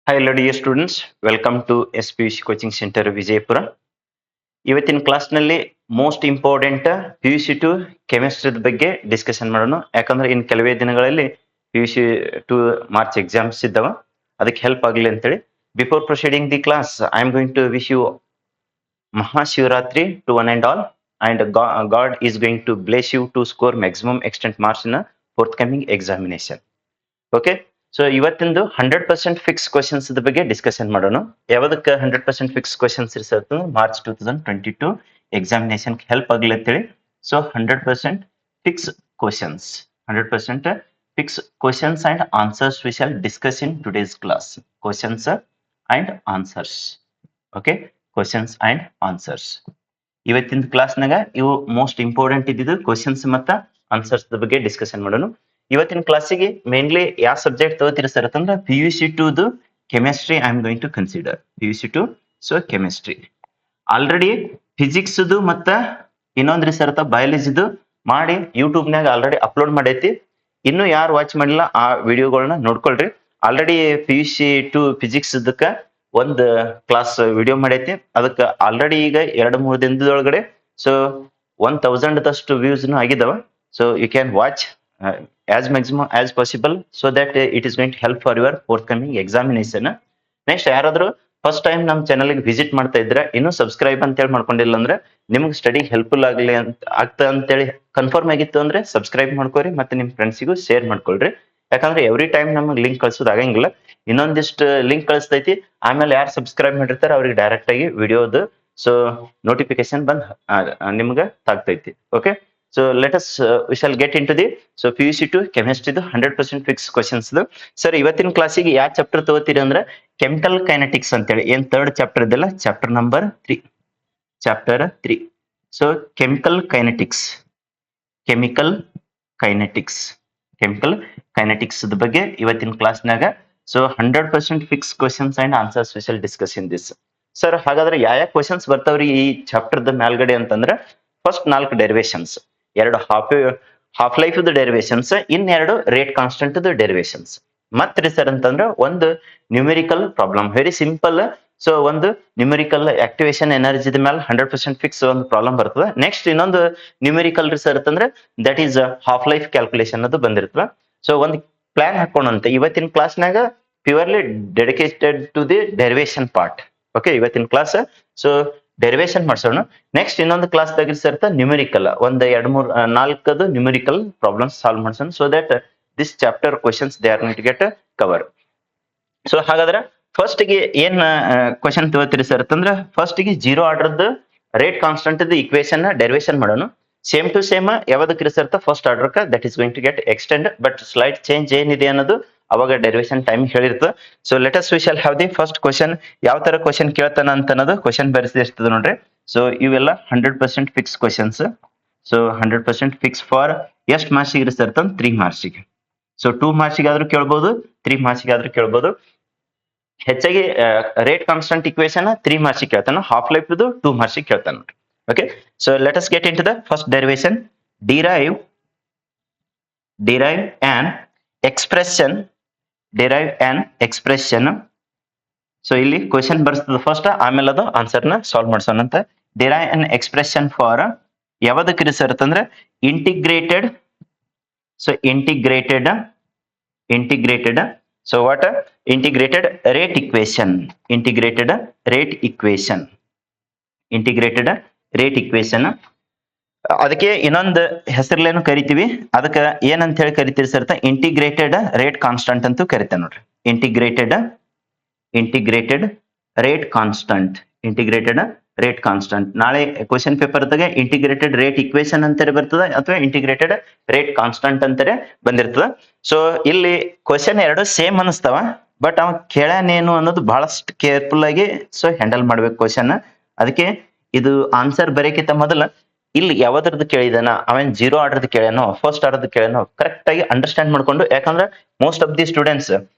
Hello dear students, welcome to SPUC Coaching Center Vijaypura. ಇವತ್ತಿನ ಕ್ಲಾಸ್ನಲ್ಲಿ most important PUC two chemistry ಬಗ್ಗೆ discussion ಮಾಡೋಣ. ಯಾಕಂದ್ರೆ ಇನ್ನು ಕೆಲವೇ ದಿನಗಳಲ್ಲಿ PUC ಟು ಮಾರ್ಚ್ ಎಕ್ಸಾಮ್ಸ್ ಇದ್ದಾವ, ಅದಕ್ಕೆ ಹೆಲ್ಪ್ ಆಗಲಿ ಅಂತೇಳಿ. Before proceeding the class, I am going to wish you Mahashivratri to one and all, and God is going to bless you to score maximum extent marks in a forthcoming examination. Okay. So ಇವತ್ತಿಂದು 100% fix questions ಬಗ್ಗೆ discussion ಮಾಡೋಣ. ಯಾವ್ದಕ್ಕೆ 100% fix questions ಇರ್ತದೆ, March 2022 examination help ಆಗಲಿ ಅಂತೇಳಿ. So 100% fix questions, 100% fix questions and answers we shall discuss in today's class. Questions and answers. Okay, questions and answers. ಇವತ್ತಿನ ಕ್ಲಾಸ್ನಾಗ ಇವು ಮೋಸ್ಟ್ ಇಂಪಾರ್ಟೆಂಟ್ ಇದ್ದಿದ್ದು ಕ್ವಶನ್ಸ್ ಮತ್ತು ಆನ್ಸರ್ಸ್ ಬಗ್ಗೆ ಡಿಸ್ಕಷನ್ ಮಾಡೋಣ. ಇವತ್ತಿನ ಕ್ಲಾಸಿಗೆ ಮೇನ್ಲಿ ಯಾವ ಸಬ್ಜೆಕ್ಟ್ ತಗೋತೀರಿ ಸರ್ ಅಂತಂದ್ರೆ PUC two chemistry I am going to consider. PUC two so chemistry. Already physics ಮತ್ತ ಇನ್ನೊಂದ್ರಿ ಸರ್ ಬಯಾಲಜಿದು ಮಾಡಿ ಯೂಟ್ಯೂಬ್ನಾಗ ಆಲ್ರೆಡಿ ಅಪ್ಲೋಡ್ ಮಾಡೈತಿ. ಇನ್ನು ಯಾರು ವಾಚ್ ಮಾಡಿಲ್ಲ ಆ ವಿಡಿಯೋಗಳನ್ನ ನೋಡ್ಕೊಳ್ರಿ. ಆಲ್ರೆಡಿ PUC ಟು ಫಿಸಿಕ್ಸ್ ಒಂದು ಕ್ಲಾಸ್ ವಿಡಿಯೋ ಮಾಡೈತಿ. ಅದಕ್ಕೆ ಆಲ್ರೆಡಿ ಈಗ 2-3 ದಿನದೊಳಗಡೆ ಸೊ 1000 ವ್ಯೂಸ್ ಆಗಿದಾವ. So you can watch as maximum as possible so that it is going to help for your forthcoming examination. Next, ಯಾರಾದ್ರೂ ಫಸ್ಟ್ ಟೈಮ್ ನಮ್ಮ ಚಾನಲ್ಗೆ visit ಮಾಡ್ತಾ ಇದ್ರೆ ಇನ್ನೂ ಸಬ್ಸ್ಕ್ರೈಬ್ ಅಂತೇಳಿ ಮಾಡ್ಕೊಂಡಿಲ್ಲ ಅಂದ್ರೆ ನಿಮ್ಗೆ ಸ್ಟಡಿ ಹೆಲ್ಪ್ಫುಲ್ ಆಗಲಿ ಅಂತೇಳಿ ಕನ್ಫರ್ಮ್ ಆಗಿತ್ತು ಅಂದ್ರೆ ಸಬ್ಸ್ಕ್ರೈಬ್ ಮಾಡ್ಕೊರಿ, ಮತ್ತೆ ನಿಮ್ಮ ಫ್ರೆಂಡ್ಸಿಗೂ ಶೇರ್ ಮಾಡ್ಕೊಳ್ರಿ. ಯಾಕಂದ್ರೆ ಎವ್ರಿ ಟೈಮ್ ನಮಗೆ ಲಿಂಕ್ ಕಳ್ಸೋದು ಆಗಂಗಿಲ್ಲ. ಇನ್ನೊಂದಿಷ್ಟು ಲಿಂಕ್ ಕಳಿಸ್ತೈತಿ, ಆಮೇಲೆ ಯಾರು ಸಬ್ಸ್ಕ್ರೈಬ್ ಮಾಡಿರ್ತಾರೆ ಅವ್ರಿಗೆ ಡೈರೆಕ್ಟ್ ಆಗಿ ವಿಡಿಯೋದು ಸೊ ನೋಟಿಫಿಕೇಶನ್ ಬಂದ್ ನಿಮ್ಗೆ ತಾಗ್ತೈತಿ. Okay, so let us we shall get into the so PUC to chemistry 100% fixed questions. Sir ಇವತ್ತಿನ ಕ್ಲಾಸಿಗೆ ಯಾವ ಚಾಪ್ಟರ್ ತಗೋತೀರಿ ಅಂದ್ರೆ ಕೆಮಿಕಲ್ ಕೈನೆಟಿಕ್ಸ್ ಅಂತೇಳಿ ಏನ್ ಥರ್ಡ್ ಚಾಪ್ಟರ್ ಇದೆಲ್ಲ, chapter number 3. Chapter 3. So chemical kinetics ಬಗ್ಗೆ ಇವತ್ತಿನ ಕ್ಲಾಸ್ನಾಗ so 100% fix questions and answers we shall discuss in this. Sir ಹಾಗಾದ್ರೆ ಯಾವ ಕ್ವಶನ್ಸ್ ಬರ್ತಾವ್ರಿ ಈ ಚಾಪ್ಟರ್ ಮೇಲ್ಗಡೆ ಅಂತಂದ್ರೆ, first 4 derivations, 2 half life derivations, ಇನ್ನೆರಡು ರೇಟ್ ಕಾನ್ಸ್ಟೆಂಟ್ ಡೆರಿವೇಶನ್ಸ್. ಮತ್ತೆ ಸರ್ ಅಂತಂದ್ರೆ ಒಂದು numerical problem, very simple. So ಒಂದು ನ್ಯೂಮೆರಿಕಲ್ ಆಕ್ಟಿವೇಶನ್ ಎನರ್ಜಿ ಮೇಲೆ 100% ಫಿಕ್ಸ್ ಒಂದು ಪ್ರಾಬ್ಲಮ್ ಬರ್ತದೆ. ನೆಕ್ಸ್ಟ್ ಇನ್ನೊಂದು ನ್ಯೂಮೆರಿಕಲ್ ಸರ್ ಅಂತಂದ್ರೆ that is half life calculation ಅದು ಬಂದಿರ್ತದೆ. ಸೊ ಒಂದು ಪ್ಲಾನ್ ಹಾಕೋಣಂತೆ ಇವತ್ತಿನ ಕ್ಲಾಸ್ನಾಗ purely dedicated to the derivation part. Okay, ಇವತ್ತಿನ ಕ್ಲಾಸ್ ಸೊ ಡೆರಿವೇಶನ್ ಮಾಡ್ಸೋಣ. ನೆಕ್ಸ್ಟ್ ಇನ್ನೊಂದು ಕ್ಲಾಸ್ ತೆಗಿರ್ತಾ ನ್ಯೂಮೆರಿಕಲ್ ಒಂದು 2-3-4 ನ್ಯೂಮೆರಿಕಲ್ ಪ್ರಾಬ್ಲಮ್ಸ್ ಸಾಲ್ವ್ ಮಾಡ್ಸೋಣ. So that this chapter questions they are going to get cover. So ಹಾಗಾದ್ರೆ ಫಸ್ಟ್ ಗೆ ಏನ್ ಕ್ವಶನ್ ತಗೋತೀರಿ ಸರ್ ಅಂತಂದ್ರೆ, ಫಸ್ಟ್ ಗೆ zero order rate constant equation derivation ಮಾಡೋಣ. ಸೇಮ್ ಟು ಸೇಮ್ ಯಾವ್ದಕ್ಕೆ sir first order that is going to get extend, but slight change ಏನಿದೆ ಅನ್ನೋದು ಅವಾಗ ಡೆರಿವೇಶನ್ ಟೈಮ್ ಹೇಳಿರ್ತದೆ. So let us we shall have the first question. ಯಾವ ತರ question ಕೇಳ್ತಾನ ಅಂತ ಅನ್ನೋದು ಕ್ವಶನ್ ಬರೆಸಿರ್ತದೆ ನೋಡ್ರಿ. ಸೊ ಇವೆಲ್ಲ 100% fix questions. So 100% fix for ಎಷ್ಟು ಮಾರ್ಕ್ಸಿಗೆ ಇರುತ್ತೆ 3 ಮಾರ್ಕ್ಸಿಗೆ. ಸೊ 2 ಮಾರ್ಕ್ಸಿಗೆ ಆದ್ರೂ ಕೇಳ್ಬೋದು, 3 ಮಾರ್ಕ್ಸಿಗೆ ಆದ್ರೂ ಕೇಳ್ಬೋದು. ಹೆಚ್ಚಾಗಿ ರೇಟ್ ಕಾನ್ಸ್ಟೆಂಟ್ ಇಕ್ವೇಶನ್ 3 ಮಾರ್ಕ್ಸಿಗೆ ಕೇಳ್ತಾನ, ಹಾಫ್ ಲೈಫ್ 2 ಮಾರ್ಕ್ಸಿಗೆ ಕೇಳ್ತಾನ ನೋಡ್ರಿ. Okay, so let us get in to the first derivation. Derive an expression. So ಇಲ್ಲಿ ಕ್ವಶನ್ ಬರ್ಸ್ತದ ಫಸ್ಟ್, ಆಮೇಲೆ ಅದು ಆನ್ಸರ್ನ ಸಾಲ್ವ್ ಮಾಡ್ಸೋಣ ಅಂತ. ಡಿರೈವ್ an expression ಫಾರ್ ಯಾವ್ದಕ್ಕೆ ಸರ್ ಅಂತಂದ್ರೆ integrated. So integrated so what integrated rate equation. ಅದಕ್ಕೆ ಇನ್ನೊಂದು ಹೆಸರ್ಲೇನು ಕರಿತೀವಿ, ಅದಕ್ಕೆ ಏನಂತ ಹೇಳಿ ಕರಿತೀರಿ ಸರ್, ಇಂಟಿಗ್ರೇಟೆಡ್ ರೇಟ್ ಕಾನ್ಸ್ಟಂಟ್ ಅಂತೂ ಕರಿತೇವೆ ನೋಡ್ರಿ. Integrated rate constant. ನಾಳೆ question paper integrated rate equation ಅಂತಾರೆ ಬರ್ತದೆ, ಅಥವಾ ಇಂಟಿಗ್ರೇಟೆಡ್ ರೇಟ್ ಕಾನ್ಸ್ಟಂಟ್ ಅಂತಾರೆ ಬಂದಿರ್ತದೆ. ಸೊ ಇಲ್ಲಿ ಕ್ವಶನ್ ಎರಡು ಸೇಮ್ ಅನಿಸ್ತಾವ, ಬಟ್ ಅವ ಕೇಳ್ಯಾನೇನು ಅನ್ನೋದು ಬಹಳಷ್ಟು ಕೇರ್ಫುಲ್ ಆಗಿ ಸೊ ಹ್ಯಾಂಡಲ್ ಮಾಡ್ಬೇಕು ಕ್ವಶನ್. ಅದಕ್ಕೆ ಇದು ಆನ್ಸರ್ ಬರೆಯಕ್ಕಿಂತ ಮೊದಲ ಇಲ್ಲಿ ಯಾವ್ದ್ರದ್ದು ಕೇಳಿದಾನ, ಅವನ್ ಜೀರೋ ಆರ್ಡರ್ ಕೇಳ್ಯಾನೋ ಫಸ್ಟ್ ಆರ್ಡರ್ ಕೇಳ್ಯಾನೋ ಕರೆಕ್ಟ್ ಆಗಿ ಅಂಡರ್ಸ್ಟ್ಯಾಂಡ್ ಮಾಡ್ಕೊಂಡು, ಯಾಕಂದ್ರೆ most of the students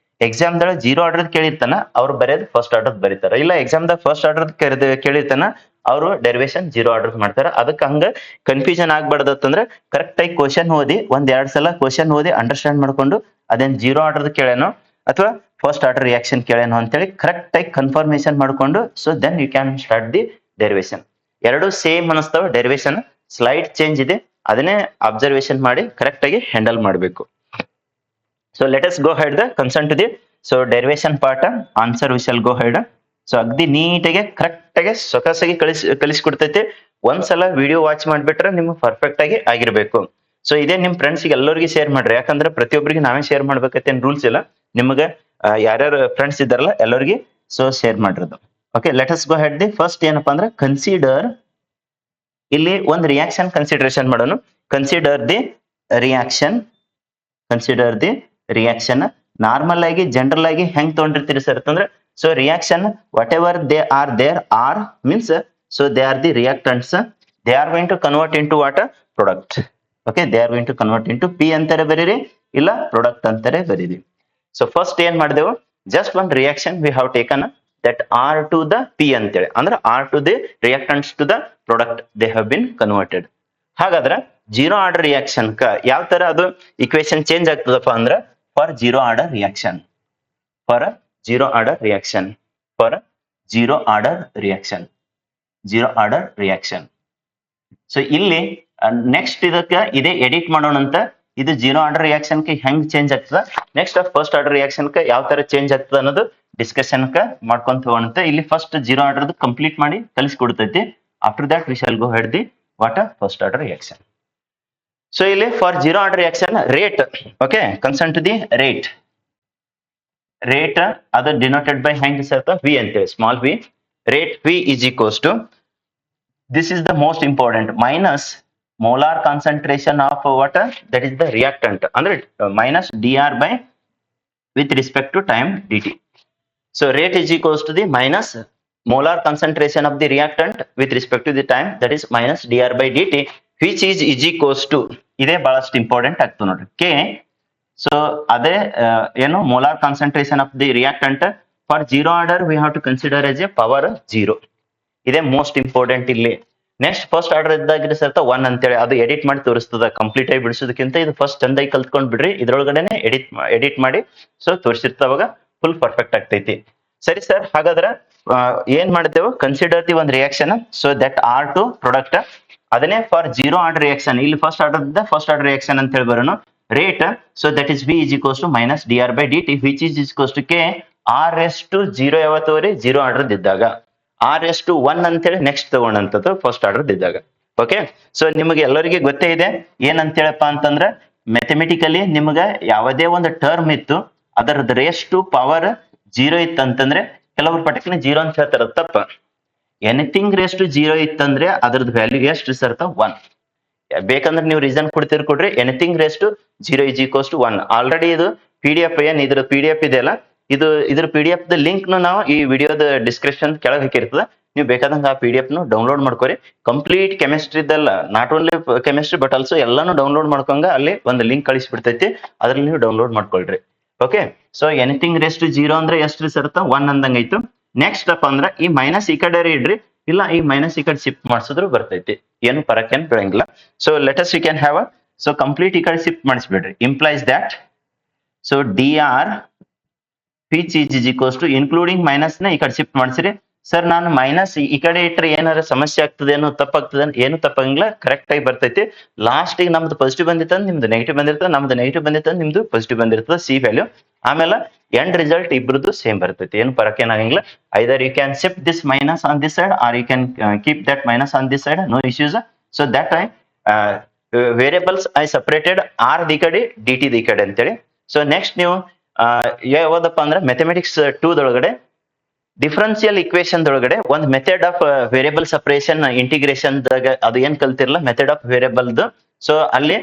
exam ದಾಗ ಜೀರೋ ಆರ್ಡರ್ ಕೇಳಿರ್ತಾನ, ಅವ್ರು ಬರೆಯೋದು ಫಸ್ಟ್ ಆರ್ಡರ್ ಬರೀತಾರ. ಇಲ್ಲ ಎಕ್ಸಾಮ್ ದಾಗ ಫಸ್ಟ್ ಆರ್ಡರ್ ಕೇಳಿರ್ತಾನ, ಅವರು ಡೆರಿವೇಶನ್ ಜೀರೋ ಆರ್ಡರ್ ಮಾಡ್ತಾರ. ಅದಕ್ಕೆ ಹಂಗ ಕನ್ಫ್ಯೂಷನ್ ಆಗ್ಬಾರ್ದತ್ತಂದ್ರೆ ಕರೆಕ್ಟ್ ಆಗಿ ಕ್ವಶನ್ ಓದಿ 1-2 ಸಲ ಕ್ವಶನ್ ಓದಿ ಅಂಡರ್ಸ್ಟ್ಯಾಂಡ್ ಮಾಡ್ಕೊಂಡು ಅದೇನ್ ಜೀರೋ ಆರ್ಡರ್ ಕೇಳ್ಯಾನೋ ಅಥವಾ ಫಸ್ಟ್ ಆರ್ಡರ್ ರಿಯಾಕ್ಷನ್ ಕೇಳೇನು ಅಂತೇಳಿ ಕರೆಕ್ಟ್ ಆಗಿ ಕನ್ಫರ್ಮೇಶನ್ ಮಾಡ್ಕೊಂಡು so then you can start the derivation. ಎರಡು ಸೇಮ್ ಅನಿಸ್ತಾವ, ಡೆರಿವೇಶನ್ ಸ್ಲೈಡ್ ಚೇಂಜ್ ಇದೆ, ಅದನ್ನೇ ಅಬ್ಸರ್ವೇಷನ್ ಮಾಡಿ ಕರೆಕ್ಟ್ ಆಗಿ ಹ್ಯಾಂಡಲ್ ಮಾಡಬೇಕು. So let us go ahead the concern to the so derivation part answer we shall go ahead. So ಅಗ್ದಿ ನೀಟಾಗಿ correct ಆಗಿ ಸೊಗಸಾಗಿ ಕಲಿಸ್ಕೊಡ್ತೈತಿ. ಒಂದ್ಸಲ ವಿಡಿಯೋ ವಾಚ್ ಮಾಡಿಬಿಟ್ರೆ ನಿಮ್ಗೆ ಪರ್ಫೆಕ್ಟ್ ಆಗಿ ಆಗಿರ್ಬೇಕು. ಸೊ ಇದೇ ನಿಮ್ ಫ್ರೆಂಡ್ಸ್ಗೆ ಎಲ್ಲರಿಗೂ ಶೇರ್ ಮಾಡ್ರಿ, ಯಾಕಂದ್ರೆ ಪ್ರತಿಯೊಬ್ಬರಿಗೆ ನಾವೇ ಶೇರ್ ಮಾಡ್ಬೇಕಂತೇನು ರೂಲ್ಸ್ ಇಲ್ಲ. ನಿಮ್ಗೆ ಯಾರ್ಯಾರು ಫ್ರೆಂಡ್ಸ್ ಇದ್ದಾರಲ್ಲ ಎಲ್ಲರಿಗೆ ಸೊ ಶೇರ್ ಮಾಡಿರೋದು. Okay, let us go head the first ಏನಪ್ಪಾ ಅಂದ್ರೆ ಕನ್ಸಿಡರ್. ಇಲ್ಲಿ ಒಂದು ರಿಯಾಕ್ಷನ್ ಕನ್ಸಿಡರೇಷನ್ ಮಾಡೋಣ. Consider the reaction, consider the reaction. Normal ಆಗಿ ಜನರಲ್ ಆಗಿ ಹೆಂಗ್ ತಗೊಂಡಿರ್ತೀರಿ ಸರ್ ಅಂತಂದ್ರೆ so reaction whatever they are there are means so they are the reactants, they are going to convert into what product. Okay, they are going to convert into P ಅಂತಾರೆ ಬರೀರಿ, ಇಲ್ಲ product ಅಂತಾರೆ ಬರೀರಿ. So first ಏನ್ ಮಾಡಿದೆವು, just one reaction we have taken that R to the P ಅಂತೇಳಿ, ಅಂದ್ರೆ R to the reactants to the product they have been converted. ಹಾಗಾದ್ರೆ ಜೀರೋ ಆರ್ಡರ್ ರಿಯಾಕ್ಷನ್ ಯಾವ ತರ ಅದು ಇಕ್ವೇಶನ್ ಚೇಂಜ್ ಆಗ್ತದಪ್ಪ ಅಂದ್ರೆ for zero order reaction, for zero order reaction, for zero order reaction, zero order reaction. So ಇಲ್ಲಿ next ಇದಕ್ಕೆ ಇದೇ edit ಮಾಡೋಣ ಅಂತ. ಇದು ಜೀರೋ ಆರ್ಡರ್ ರಿಯಾಕ್ಷನ್ ಹೆಂಗ್ ಚೇಂಜ್ ಆಗ್ತದ, ನೆಕ್ಸ್ಟ್ ಫಸ್ಟ್ ಆರ್ಡರ್ ರಿಯಾಕ್ಷನ್ ಯಾವ ತರ ಚೇಂಜ್ ಆಗ್ತದ ಅನ್ನೋದು ಡಿಸ್ಕಷನ್ ಮಾಡ್ಕೊಂತ ಹೋಗೋಣಂತೆ. ಇಲ್ಲಿ ಫಸ್ಟ್ ಜೀರೋ ಆರ್ಡರ್ ಕಂಪ್ಲೀಟ್ ಮಾಡಿ ಕಲಿಸ್ಕೊಡ್ತೈತಿ. After that we shall go head the what first order reaction. So ಇಲ್ಲಿ for zero order reaction rate, okay, concern to the rate. Rate ಅದು ಡಿನೋಟೆಡ್ ಬೈ ಹೆಂಗ್ sir V ಅಂತೇಳಿ, small V. Rate V is equals to, this is the most important, minus molar concentration of what, that is the reactant, ಅಂದ್ರೆ minus dr by with respect to time dt. So rate is equals to the minus molar concentration of the reactant with respect to the time, that is minus dr by dt, which is equals to, ಇದೇ ಬಹಳಷ್ಟು important ಆಗ್ತದೆ ನೋಡ್ರಿ, K. So ಅದೇ ಏನು molar concentration of the reactant for zero order we have to consider as a power 0. ಇದೇ most important ಇಲ್ಲಿ. Next first order ಇದ್ದಾಗ್ರಿ sir one ಅಂತೇಳಿ ಅದು ಎಡಿಟ್ ಮಾಡಿ ತೋರಿಸ್ತದ, ಕಂಪ್ಲೀಟ್ ಆಗಿ ಬಿಡಿಸೋದಕ್ಕಿಂತ ಇದು ಫಸ್ಟ್ ಚಂದಾಗಿ ಕಲ್ತ್ಕೊಂಡ್ ಬಿಡ್ರಿ, ಇದ್ರೊಳಗಡೆನೆ ಎಡಿಟ್ ಮಾಡಿ ಸೊ ತೋರಿಸಿರ್ತಾವಾಗ ಫುಲ್ ಪರ್ಫೆಕ್ಟ್ ಆಗ್ತೈತಿ. ಸರಿ ಸರ್, ಹಾಗಾದ್ರೆ ಏನ್ ಮಾಡಿದೆವು, ಕನ್ಸಿಡರ್ ದಿ ಒಂದು reaction so that R to product, ಅದನ್ನೇ ಫಾರ್ ಜೀರೋ ಆರ್ಡರ್ ರಿಯಾಕ್ಷನ್ ಇಲ್ಲಿ ಫಸ್ಟ್ ಆರ್ಡರ್ ರಿಯಾಕ್ಷನ್ ಅಂತ ಹೇಳಿ ಬರೋಣ. Rate so that is V is equals to minus D R by D T which is equals to K R S to zero ಯಾವತ್ತವರಿ zero order ಇದ್ದಾಗ, R S to one ಅಂತೇಳಿ next ತಗೊಂಡಂತದ್ದು first order ಇದ್ದಾಗ. Okay, so ನಿಮಗೆ ಎಲ್ಲರಿಗೆ ಗೊತ್ತೇ ಇದೆ ಏನಂತೇಳಪ್ಪ ಅಂತಂದ್ರೆ mathematically ನಿಮ್ಗೆ ಯಾವುದೇ ಒಂದು ಟರ್ಮ್ ಇತ್ತು ಅದರದ್ದು ರೇಸ್ ಟು ಪವರ್ 0 ಇತ್ತಂತಂದ್ರೆ ಕೆಲವರು ಪಟಕ್ನೆ 0 ಅಂತ ಹೇಳ್ತಾರ, ತಪ್ಪ. ಎನಿಥಿಂಗ್ ರೇಸ್ ಟು 0 ಇತ್ತಂದ್ರೆ ಅದ್ರದ್ದು ವ್ಯಾಲ್ಯೂ ಎಷ್ಟು ಸರ್ತ 1. ಬೇಕಂದ್ರೆ ನೀವು ರೀಸನ್ ಕೊಡ್ರಿ, anything raise to 0 is equals to 1. Already ಇದು PDF ಏನ್ ಇದ್ರ PDF ಇದೆಯಲ್ಲ, ಇದ್ರ PDF ದ ಲಿಂಕ್ ನಾವು ಈ ವಿಡಿಯೋದ ಡಿಸ್ಕ್ರಿಪ್ಷನ್ ಕೆಳಗೆ ಹಾಕಿರ್ತದ, ನೀವು ಬೇಕಾದಂಗ ಆ PDF ನು ಡೌನ್ಲೋಡ್ ಮಾಡ್ಕೊರಿ. ಕಂಪ್ಲೀಟ್ ಕೆಮಿಸ್ಟ್ರಿ ಇದೆಲ್ಲ, not only chemistry but also ಎಲ್ಲಾನು ಡೌನ್ಲೋಡ್ ಮಾಡ್ಕೊಂಗ ಅಲ್ಲಿ ಒಂದು ಲಿಂಕ್ ಕಳಿಸ್ಬಿಡ್ತೈತಿ, ಅದ್ರಲ್ಲಿ ನೀವು ಡೌನ್ಲೋಡ್ ಮಾಡ್ಕೊಳ್ರಿ. Okay, so anything raise to 0 ಅಂದ್ರೆ ಎಷ್ಟು ಸರ್ತ 1 ಅಂದಂಗಾಯ್ತು. ನೆಕ್ಸ್ಟ್ ಅಪ್ ಅಂದ್ರೆ ಈ ಮೈನಸ್ ಈ ಕಡೆ ಇಡ್ರಿ, ಇಲ್ಲ ಈ ಮೈನಸ್ ಈ ಕಡೆ ಶಿಫ್ಟ್ ಮಾಡಿಸಿದ್ರು ಬರ್ತೈತಿ, ಏನು ಫರಕ್ ಏನ್ ಬೀಳಂಗಿಲ್ಲ. So let's we can have so complete ಈ ಕಡೆ ಶಿಫ್ಟ್ ಮಾಡಿಸ್ಬಿಡ್ರಿ. Implies that so dr which is equals to including minus ನ ಈ ಕಡೆ ಶಿಫ್ಟ್ ಮಾಡಿಸಿರಿ. ಸರ್ ನಾನು ಮೈನಸ್ ಈ ಕಡೆ ಇಟ್ಟರೆ ಏನಾರ ಸಮಸ್ಯೆ ಆಗ್ತದೆ, ಏನೋ ತಪ್ಪಾಗ್ತದೆ, ಏನು ತಪ್ಪಂಗಿಲ್ಲ, ಕರೆಕ್ಟ್ ಆಗಿ ಬರ್ತೈತಿ. ಲಾಸ್ಟ್ ಗೆ ನಮ್ದು ಪಾಸಿಟಿವ್ ಬಂದಿತ್ತ ನಿಮ್ದು ನೆಗೆಟಿವ್ ಬಂದಿರ್ತದೆ, ನಮ್ದು ನೆಗೆಟಿವ್ ಬಂದಿತ್ತ ನಿಮ್ದು ಪಾಸಿಟಿವ್ ಬಂದಿರ್ತದೆ, ಸಿ ವ್ಯಾಲ್ಯೂ. ಆಮೇಲೆ ಎಂಡ್ ರಿಸಲ್ಟ್ ಇಬ್ರದ್ದು ಸೇಮ್ ಬರ್ತೈತಿ, ಏನು ಫರಕ್ ಏನಾಗಂಗಿಲ್ಲ. Either you can shift this minus on this side or you can keep that minus on this side, no issues. So that I variables I separated R the ಕಡೆ D T the ಕಡೆ ಅಂತೇಳಿ. So next ನೀವು ಯಾವ್ದಪ್ಪ ಅಂದ್ರೆ mathematics 2 ದೊಳಗಡೆ differential equation ದೊಳಗಡೆ ಒಂದು method of variable separation integration ಅದು ಏನ್ ಕಲ್ತಿರಲ್ಲ ಮೆಥಡ್ ಆಫ್ ವೇರಿಯಬಲ್ದು. ಸೊ ಅಲ್ಲಿ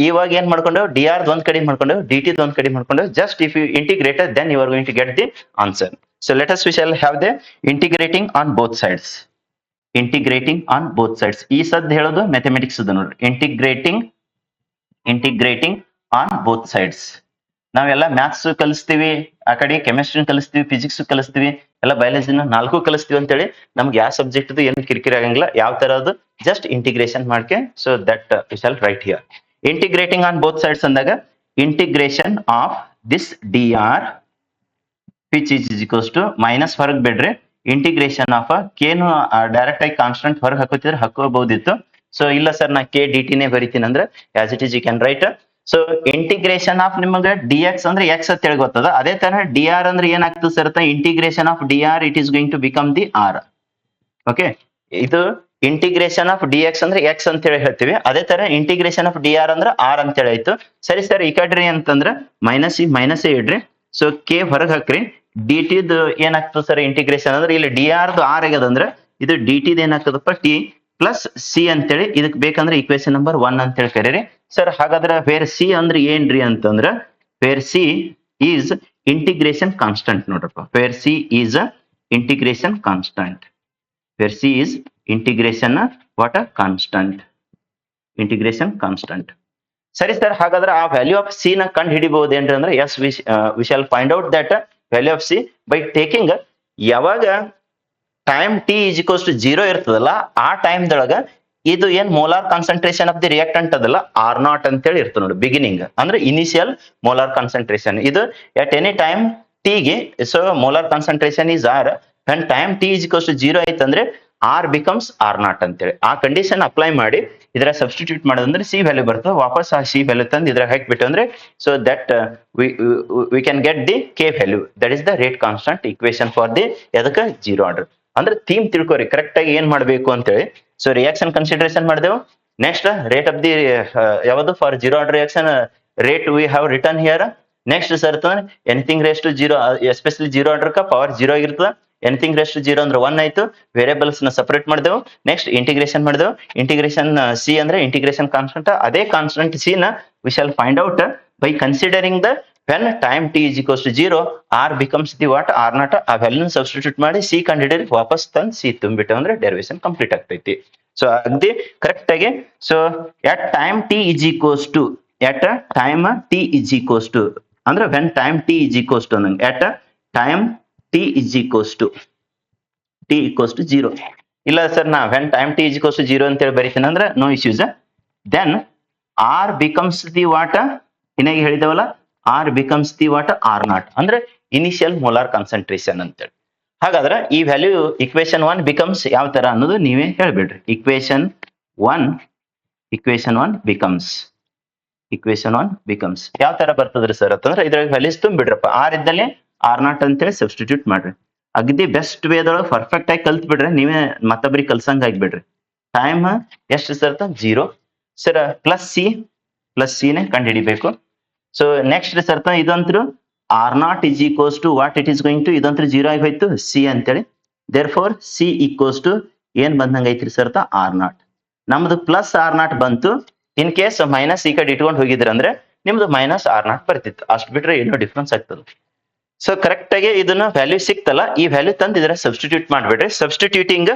ಇವಾಗ ಏನ್ ಮಾಡ್ಕೊಂಡೆವು, ಡಿ ಆರ್ ಒಂದ್ ಕಡೆ ಮಾಡ್ಕೊಂಡೆವು, ಡಿ ಟಿ ಒಂದ್ ಕಡೆ ಮಾಡ್ಕೊಂಡೆವು. Just if you integrated then you are going to get the answer. So let us we shall have the integrating on both sides, integrating on both sides. ಈ ಸದ್ ಹೇಳೋದು mathematics ಅದು ನೋಡ್ರಿ, ಇಂಟಿಗ್ರೇಟಿಂಗ್ ಆನ್ ಬೋತ್ ಸೈಡ್ಸ್. ನಾವೆಲ್ಲ maths ಕಲಿಸ್ತೀವಿ, ಆ ಕಡೆ chemistry ಕಲಿಸ್ತೀವಿ, physics ಕಲಿಸ್ತೀವಿ, ಎಲ್ಲ ಬಯಾಲಜಿನ 4 ಕಲಿಸ್ತೀವಿ ಅಂತೇಳಿ ನಮ್ಗೆ ಯಾವ ಸಬ್ಜೆಕ್ಟ್ ಏನು ಕಿರಿಕಿರಿ ಆಗಂಗಿಲ್ಲ. ಯಾವ ತರದ್ದು ಜಸ್ಟ್ ಇಂಟಿಗ್ರೇಷನ್ ಮಾಡ್ಕೆ. So that we shall write here integrating on both sides ಅಂದಾಗ integration of this D R which is equals to minus ಹೊರಗೆ ಬಿಡ್ರಿ ಇಂಟಿಗ್ರೇಷನ್ ಆಫ್ ಕೇನು ಡೈರೆಕ್ಟ್ ಆಗಿ ಕಾನ್ಸ್ಟೆಂಟ್ ಹೊರಗೆ ಹಾಕೋತಿದ್ರೆ ಹಾಕೋಬಹುದಿತ್ತು. ಸೊ ಇಲ್ಲ ಸರ್ ನಾ ಕೆ ಡಿ ಟಿನೇ ಬರಿತೀನಿ ಅಂದ್ರೆ as it is you can write. So integration of ನಿಮಗೆ ಡಿ ಎಕ್ಸ್ ಅಂದ್ರೆ ಎಕ್ಸ್ ಅಂತ ಹೇಳಿ ಗೊತ್ತದ. ಅದೇ ತರ ಡಿ ಆರ್ ಅಂದ್ರೆ ಏನಾಗ್ತದೆ sir, integration of D R it is going to become the R. Okay, ಇದು ಇಂಟಿಗ್ರೇಷನ್ ಆಫ್ ಡಿ ಎಕ್ಸ್ ಅಂದ್ರೆ ಎಕ್ಸ್ ಅಂತ ಹೇಳಿ ಹೇಳ್ತೀವಿ. ಅದೇ ತರ ಇಂಟಿಗ್ರೇಷನ್ ಆಫ್ ಡಿ ಆರ್ ಅಂದ್ರೆ ಆರ್ ಅಂತ ಹೇಳಿ ಆಯ್ತು. ಸರಿ ಸರ್, ಈ ಕಡ್ರಿ ಅಂತಂದ್ರೆ ಮೈನಸ್ ಇಡ್ರಿ. ಸೊ ಕೆ ಹೊರಗೆ ಹಾಕ್ರಿ. ಡಿ ಟಿದ್ ಏನಾಗ್ತದೆ ಸರ್ ಇಂಟಿಗ್ರೇಷನ್ ಅಂದ್ರೆ ಇಲ್ಲಿ ಡಿ ಆರ್ ಆರ್ ಆಗ್ಯದಂದ್ರೆ ಇದು ಡಿ ಟಿದ್ ಏನಾಗ್ತದಪ್ಪ ಟಿ ಪ್ಲಸ್ ಸಿ ಅಂತೇಳಿ ಇದಕ್ ಬೇಕಂದ್ರೆ ಈಕ್ವೇಶನ್ ನಂಬರ್ 1 ಅಂತ ಹೇಳಿ ಕರೀರಿ ಸರ್. ಹಾಗಾದ್ರೆ ವೇರ್ ಸಿ ಅಂದ್ರೆ ಏನ್ರಿ ಅಂತಂದ್ರ where C is integration constant ನೋಡ್ರಪ್ಪ. Where C is integration constant. Where C is integration what a constant. Integration constant. ಸರಿ ಸರ್, ಹಾಗಾದ್ರೆ ಆ ವ್ಯಾಲ್ಯೂ ಆಫ್ ಸಿ ನ ಕಂಡು ಹಿಡಿಬಹುದೇನ್ರಿ ಅಂದ್ರೆ as we shall find out that value of C by taking ಯಾವಾಗ time T is equals to 0 ಇರ್ತದಲ್ಲ ಆ ಟೈಮ್ ದೊಳಗ ಇದು ಏನ್ molar concentration of the reactant ಅದಲ್ಲ ಆರ್ ನಾಟ್ ಅಂತ ಹೇಳಿ ಇರ್ತದೆ ನೋಡಿ. ಬಿಗಿನಿಂಗ್ ಅಂದ್ರೆ ಇನಿಷಿಯಲ್ ಮೋಲಾರ್ ಕಾನ್ಸಂಟ್ರೇಷನ್ ಇದು ಎಟ್ ಎನಿ ಟೈಮ್ ಟಿ ಗೆ. So molar concentration is R. when time T is equals to 0 ಐತಂದ್ರೆ ಆರ್ ಬಿಕಮ್ಸ್ ಆರ್ ನಾಟ್ ಅಂತೇಳಿ ಆ ಕಂಡೀಷನ್ ಅಪ್ಲೈ ಮಾಡಿ ಇದರ ಸಬ್ಸ್ಟಿಟ್ಯೂಟ್ ಮಾಡೋದಂದ್ರೆ ಸಿ ವ್ಯಾಲ್ಯೂ ಬರ್ತದೆ. ವಾಪಸ್ ಆ ಸಿ ವ್ಯಾಲ್ಯೂ ತಂದು ಇದ್ರ ಹಾಕ್ಬಿಟ್ಟು ಅಂದ್ರೆ so that we can get the K value that is the rate constant equation for the ಎದಕ್ಕೆ 0 ಆರ್ಡರ್. ಅಂದ್ರೆ ಥೀಮ್ ತಿಳ್ಕೊರಿ ಕರೆಕ್ಟ್ ಆಗಿ ಏನ್ ಮಾಡ್ಬೇಕು ಅಂತೇಳಿ. ಸೊ ರಿಯಾಕ್ಷನ್ ಕನ್ಸಿಡರೇಷನ್ ಮಾಡಿದೆವು. ನೆಕ್ಸ್ಟ್ ರೇಟ್ ಆಫ್ ದಿ ಯಾವುದು for 0 order reaction rate we have written here. Next sir anything raise to 0 especially 0 order power 0 ಆಗಿರ್ತದೆ. Anything raise to 0 ಅಂದ್ರೆ 1 ಆಯ್ತು. ವೇರಿಯಬಲ್ಸ್ ನ ಸಪರೇಟ್ ಮಾಡಿದೆವು. ನೆಕ್ಸ್ಟ್ ಇಂಟಿಗ್ರೇಷನ್ ಮಾಡಿದೆವು. ಇಂಟಿಗ್ರೇಷನ್ ಸಿ ಅಂದ್ರೆ integration constant. ಅದೇ constant C ನ V shall find out by considering the when time t is equals to 0 r becomes the what r naught. ಆ value substitute ಮಾಡಿ C ಕಂಡಿಡಿರಿ ವಾಪಸ್ ತಂದು C ತುಂಬಿಟ್ಟು ಅಂದ್ರೆ derivation complete ಆಗ್ತೈತಿ. So ಅಗದಿ ಕರೆಕ್ಟ್ ಆಗಿ. So at time t is equals to at time t is equals to ಅಂದ್ರೆ when time t is equals to ಅನ್ನಂಗೆ at time t is equals to 0. ಇಲ್ಲ sir ನಾ when time t is equals to 0 ಅಂತ ಹೇಳಿ ಬರೀತೀನಿ ಅಂದ್ರೆ no issues. Then r becomes the what ಇನ್ನಾಗಿ ಹೇಳಿದವಲ್ಲ R becomes the what R naught ಅಂದ್ರೆ ಇನಿಷಿಯಲ್ ಮೋಲಾರ್ ಕಾನ್ಸಂಟ್ರೇಷನ್ ಅಂತೇಳಿ. ಹಾಗಾದ್ರೆ ಈ ವ್ಯಾಲ್ಯೂ ಇಕ್ವೇಶನ್ 1 ಬಿಕಮ್ಸ್ ಯಾವ ತರ ಅನ್ನೋದು ನೀವೇ ಹೇಳ್ಬಿಡ್ರಿ. ಇಕ್ವೇಶನ್ 1 ಬಿಕಮ್ಸ್ ಯಾವ ತರ ಬರ್ತದ್ರಿ ಸರ್ ಅಂತಂದ್ರೆ ಇದ್ರಾಗ ವ್ಯಾಲ್ಯೂಸ್ ತುಂಬಿಡ್ರಪ್ಪ. ಆರ್ ಇದ್ದಲ್ಲಿ ಆರ್ ನಾಟ್ ಅಂತೇಳಿ ಸಬ್ಸ್ಟಿಟ್ಯೂಟ್ ಮಾಡ್ರಿ. ಅಗದಿ ಬೆಸ್ಟ್ ವೇದೊಳಗೆ ಪರ್ಫೆಕ್ಟ್ ಆಗಿ ಕಲ್ತ್ ಬಿಡ್ರಿ. ನೀವೇ ಮತ್ತೊಬ್ಬರಿಗೆ ಕಲ್ಸಂಗ್ ಆಗ್ಬಿಡ್ರಿ. ಟೈಮ್ ಎಷ್ಟು ಸರ್ 0 ಸರ್ ಪ್ಲಸ್ ಸಿ ನೇ ಕಂಡು ಹಿಡಿಬೇಕು. ಸೊ ನೆಕ್ಸ್ಟ್ ಸರ್ ಇದಂತೂ R naught is equals to what it is going to ಇದಂತೂ 0 ಆಗಿ ಹೋಯ್ತು ಸಿ ಅಂತೇಳಿ. Therefore C equals to ಏನ್ ಬಂದಂಗ ಐತ್ರಿ ಸರ್ ಆರ್ ನಾಟ್. ನಮ್ದು ಪ್ಲಸ್ ಆರ್ ನಾಟ್ ಬಂತು. ಇನ್ ಕೇಸ್ ಮೈನಸ್ ಈ ಕಡೆ ಇಟ್ಕೊಂಡು ಹೋಗಿದ್ರಿ ಅಂದ್ರೆ ನಿಮ್ದು ಮೈನಸ್ ಆರ್ ನಾಟ್ ಬರ್ತಿತ್ತು. ಅಷ್ಟು ಬಿಟ್ರೆ ಏನೋ ಡಿಫ್ರೆನ್ಸ್ ಆಗ್ತದೆ. ಸೊ ಕರೆಕ್ಟ್ ಆಗಿ ಇದನ್ನ ವ್ಯಾಲ್ಯೂ ಸಿಕ್ತಲ್ಲ ಈ ವ್ಯಾಲ್ಯೂ ತಂದು ಇದ್ರ ಸಬ್ಸ್ಟಿಟ್ಯೂಟ್ ಮಾಡ್ಬಿಡ್ರಿ. ಸಬ್ಸ್ಟಿಟ್ಯೂಟಿಂಗ್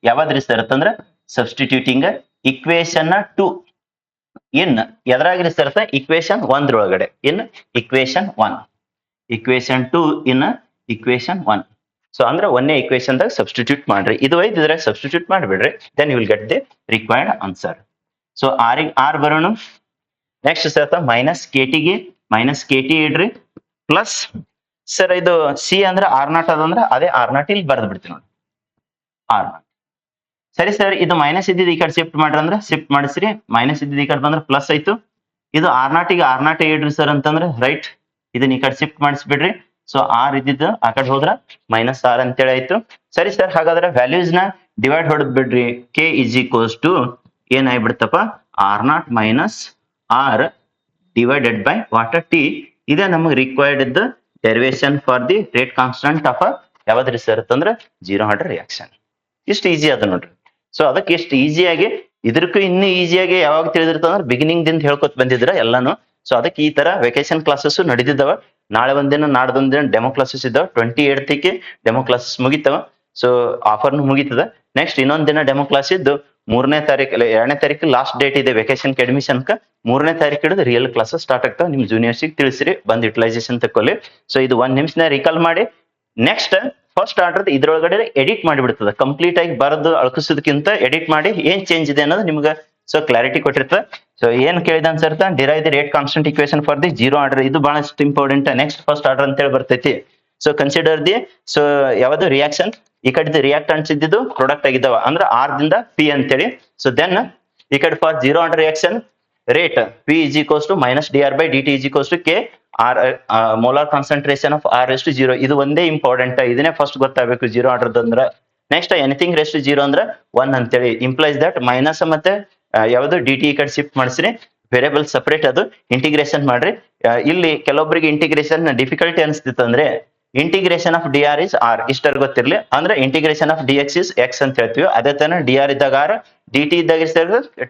ಯಾವಾದ್ರಿ ಸರ್ ಅಂತಂದ್ರೆ ಸಬ್ಸ್ಟಿಟ್ಯೂಟಿಂಗ್ ಇಕ್ವೇಶನ್ 2 ಇನ್ ಎದ್ರಾಗ್ರಿ ಸರ್ ಇಕ್ವೇಶನ್ 1 ಒಳಗಡೆ in equation 2 in equation 1. So ಅಂದ್ರೆ ಒಂದೇ ಇಕ್ವೇಶನ್ ದಾಗ ಸಬ್ಸ್ಟಿಟ್ಯೂಟ್ ಮಾಡ್ರಿ. ಇದು ಇದ್ರಾಗ ಸಬ್ಸ್ಟಿಟ್ಯೂಟ್ ಮಾಡ್ಬಿಡ್ರಿ. Then you will get the required answer. So R ಬರೋಣ. Next sir minus K T ಇಡ್ರಿ ಪ್ಲಸ್ ಸರ್ ಇದು ಸಿ ಅಂದ್ರೆ ಆರ್ ನಾಟ್ ಅದಂದ್ರೆ ಅದೇ ಆರ್ ನಾಟ್ ಇಲ್ಲಿ ಬರ್ದ್ ಬಿಡ್ತೀವಿ ನೋಡಿ ಆರ್ ನಾಟ್. ಸರಿ ಸರ್ ಇದು ಮೈನಸ್ ಇದ್ದಿದ್ದು ಈ ಕಡೆ ಶಿಫ್ಟ್ ಮಾಡ್ರಿ ಅಂದ್ರೆ ಶಿಫ್ಟ್ ಮಾಡಿಸ್ರಿ. ಮೈನಸ್ ಇದ್ದಿದ್ದು ಈ ಕಡೆ ಬಂದ್ರೆ ಪ್ಲಸ್ ಆಯ್ತು. ಇದು ಆರ್ ನಾಟಿಗೆ ಆರ್ ನಾಟ್ ಇಡ್ರಿ ಸರ್ ಅಂತಂದ್ರೆ ರೈಟ್ ಇದನ್ನ ಈ ಕಡೆ ಶಿಫ್ಟ್ ಮಾಡಿಸ್ಬಿಡ್ರಿ. ಸೊ ಆರ್ ಇದ್ದಿದ್ದು ಆ ಕಡೆ ಹೋದ್ರ ಮೈನಸ್ ಆರ್ ಅಂತೇಳಿ ಆಯ್ತು. ಸರಿ ಸರ್ ಹಾಗಾದ್ರೆ ವ್ಯಾಲ್ಯೂಸ್ ನ ಡಿವೈಡ್ ಹೊಡೆದ್ ಬಿಡ್ರಿ. ಕೆ ಇಸ್ ಈಕ್ವಲ್ಸ್ ಟು ಏನ್ ಆಗ್ಬಿಡ್ತಪ್ಪ R naught minus R divided by what T. ಇದೇ ನಮಗೆ ರಿಕ್ವೈರ್ಡ್ ಇದ್ದ derivation for the rate constant of ಯಾವ್ದ್ರಿ ಸರ್ ಅಂತಂದ್ರೆ 0 ಆರ್ಡರ್ ರಿಯಾಕ್ಷನ್. ಇಷ್ಟು ಈಸಿ ಅದ ನೋಡ್ರಿ. ಸೊ ಅದಕ್ಕೆ ಇಷ್ಟು ಈಸಿಯಾಗಿ ಇದಕ್ಕೂ ಇನ್ನೂ ಈಸಿಯಾಗಿ ಯಾವಾಗ ತಿಳಿದಿರ್ತಂದ್ರೆ ಬಿಗಿನಿಂಗ್ ದಿಂದ ಹೇಳ್ಕೊತ ಬಂದಿದ್ರ ಎಲ್ಲಾನು. ಸೊ ಅದಕ್ಕೆ ಈ ತರ ವೆಕೇಶನ್ ಕ್ಲಾಸಸ್ ನಡೆದಿದ್ದಾವ. ನಾಳೆ ಒಂದಿನ ನಾಡ್ದೊಂದಿನ ಡೆಮೋ ಕ್ಲಾಸಸ್ ಇದ್ದಾವ. 28ಕ್ಕೆ ಡೆಮೋ ಕ್ಲಾಸಸ್ ಮುಗಿತಾವ. ಸೊ ಆಫರ್ನು ಮುಗಿತದ. ನೆಕ್ಸ್ಟ್ ಇನ್ನೊಂದ್ ದಿನ ಡೆಮೋ ಕ್ಲಾಸ್ ಇದ್ದು 2ನೇ ತಾರೀಕು ಲಾಸ್ಟ್ ಡೇಟ್ ಇದೆ ವೆಕೇಶನ್ ಅಡ್ಮಿಷನ್. 3ನೇ ತಾರೀಕು ಹಿಡಿದು ರಿಯಲ್ ಕ್ಲಾಸಸ್ ಸ್ಟಾರ್ಟ್ ಆಗ್ತಾವ. ನಿಮ್ ಜೂನಿಯರ್ಸಿಗೆ ತಿಳಿಸ್ರಿ ಬಂದ್ ಯುಟಿಲೈಸೇಷನ್ ತಕೊಳ್ಳಿ. ಸೊ ಇದು 1 ನಿಮಿಷ ರಿಕಾಲ್ ಮಾಡಿ. ನೆಕ್ಸ್ಟ್ ಫಸ್ಟ್ ಆರ್ಡರ್ ಇದ್ರೊಳಗಡೆ ಎಡಿಟ್ ಮಾಡಿಬಿಡ್ತದೆ. ಕಂಪ್ಲೀಟ್ ಆಗಿ ಬರೆದು ಅಳಕಿಸೋದಕ್ಕಿಂತ ಎಡಿಟ್ ಮಾಡಿ ಏನ್ ಚೇಂಜ್ ಇದೆ ಅನ್ನೋದು ನಿಮ್ಗೆ ಸೊ ಕ್ಲಾರಿಟಿ ಕೊಟ್ಟಿರ್ತದೆ. ಸೊ ಏನ್ ಕೇಳಿದ answer derive the rate constant equation for the zero order, ಇದು ಬಹಳಷ್ಟು ಇಂಪಾರ್ಟೆಂಟ್. ನೆಕ್ಸ್ಟ್ ಫಸ್ಟ್ ಆರ್ಡರ್ ಅಂತ ಹೇಳಿ ಬರ್ತೈತಿ. ಸೊ ಕನ್ಸಿಡರ್ ದಿ, ಸೊ ಯಾವ್ದು ರಿಯಾಕ್ಷನ್ ಈ ಕಡೆ ರಿಯಾಕ್ಟೆಂಟ್ಸ್ ಇದ್ದಿದ್ದು ಪ್ರಾಡಕ್ಟ್ ಆಗಿದ್ದಾವ ಅಂದ್ರೆ ಆರ್ ದಿಂದ ಪಿ ಅಂತೇಳಿ. ಸೊ ದೆನ್ ಈ ಕಡೆ for zero order reaction rate P is equals to minus D R by D T is equals to K R molar concentration of R raised zero. ಇದು ಒಂದೇ important, ಇದನ್ನೇ first ಗೊತ್ತಾಗಬೇಕು zero order ಅಂದ್ರ. Next anything raised zero ಅಂದ್ರೆ 1 ಅಂತೇಳಿ implies that minus ಮತ್ತೆ ಯಾವ್ದು D T ಈ ಕಡೆ ಶಿಫ್ಟ್ ಮಾಡಿಸ್ರಿ, ವೇರಿಯಬಲ್ ಸಪರೇಟ್ ಅದು ಇಂಟಿಗ್ರೇಷನ್ ಮಾಡ್ರಿ. ಇಲ್ಲಿ ಕೆಲವೊಬ್ಬರಿಗೆ ಇಂಟಿಗ್ರೇಷನ್ ಡಿಫಿಕಲ್ಟಿ ಅನಿಸ್ತಿತ್ತು ಅಂದ್ರೆ integration of D R is R ಇಷ್ಟರ್ ಗೊತ್ತಿರ್ಲಿ, ಅಂದ್ರೆ integration of D X is X ಅಂತ ಹೇಳ್ತೀವಿ. ಅದೇ ತರ ಡಿ ಆರ್ ಇದ್ದಾಗ ಆರ್, ಡಿ ಟಿ ಇದ್ದಾಗ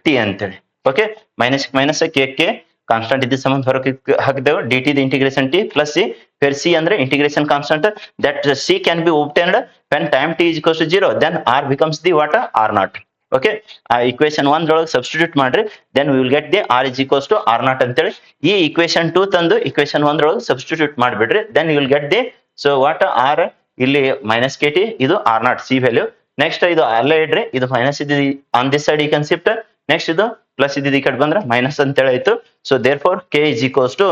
ಟಿ ಅಂತೇಳಿ. Okay, minus minus K constant ಇದ್ದ ಸಂಬಂಧ ಹೊರಗೆ ಹಾಕಿದೆವು. D T integration T plus C, where C ಅಂದ್ರೆ integration constant that C can be obtained when time t is equals to 0, then r becomes the what r naught. Okay, ಆ equation 1 ದೊಳಗೆ substitute ಮಾಡ್ರಿ, then we will get the r is equals to r naught ಅಂತೇಳಿ. ಈ equation 2 ತಂದು equation 1 ದೊಳಗೆ substitute ಮಾಡ್ಬಿಡ್ರಿ, then you will get the so what are ಇಲ್ಲಿ minus K t, ಇದು R naught c value. Next ಇದು ಅಲ್ಲೇ ಇಡ್ರಿ, ಇದು ಮೈನಸ್ ಇದ್ದಿದ್ದು ಆನ್ ದಿಸ್ ಸೈಡ್ ಈ ಕನ್ಸೆಪ್ಟ್, ನೆಕ್ಸ್ಟ್ ಇದು ಪ್ಲಸ್ ಇದ್ದಿದ್ದು ಈ ಕಡೆ ಬಂದ್ರೆ ಮೈನಸ್ ಅಂತೇಳಿ ಆಯ್ತು. So therefore k is equals to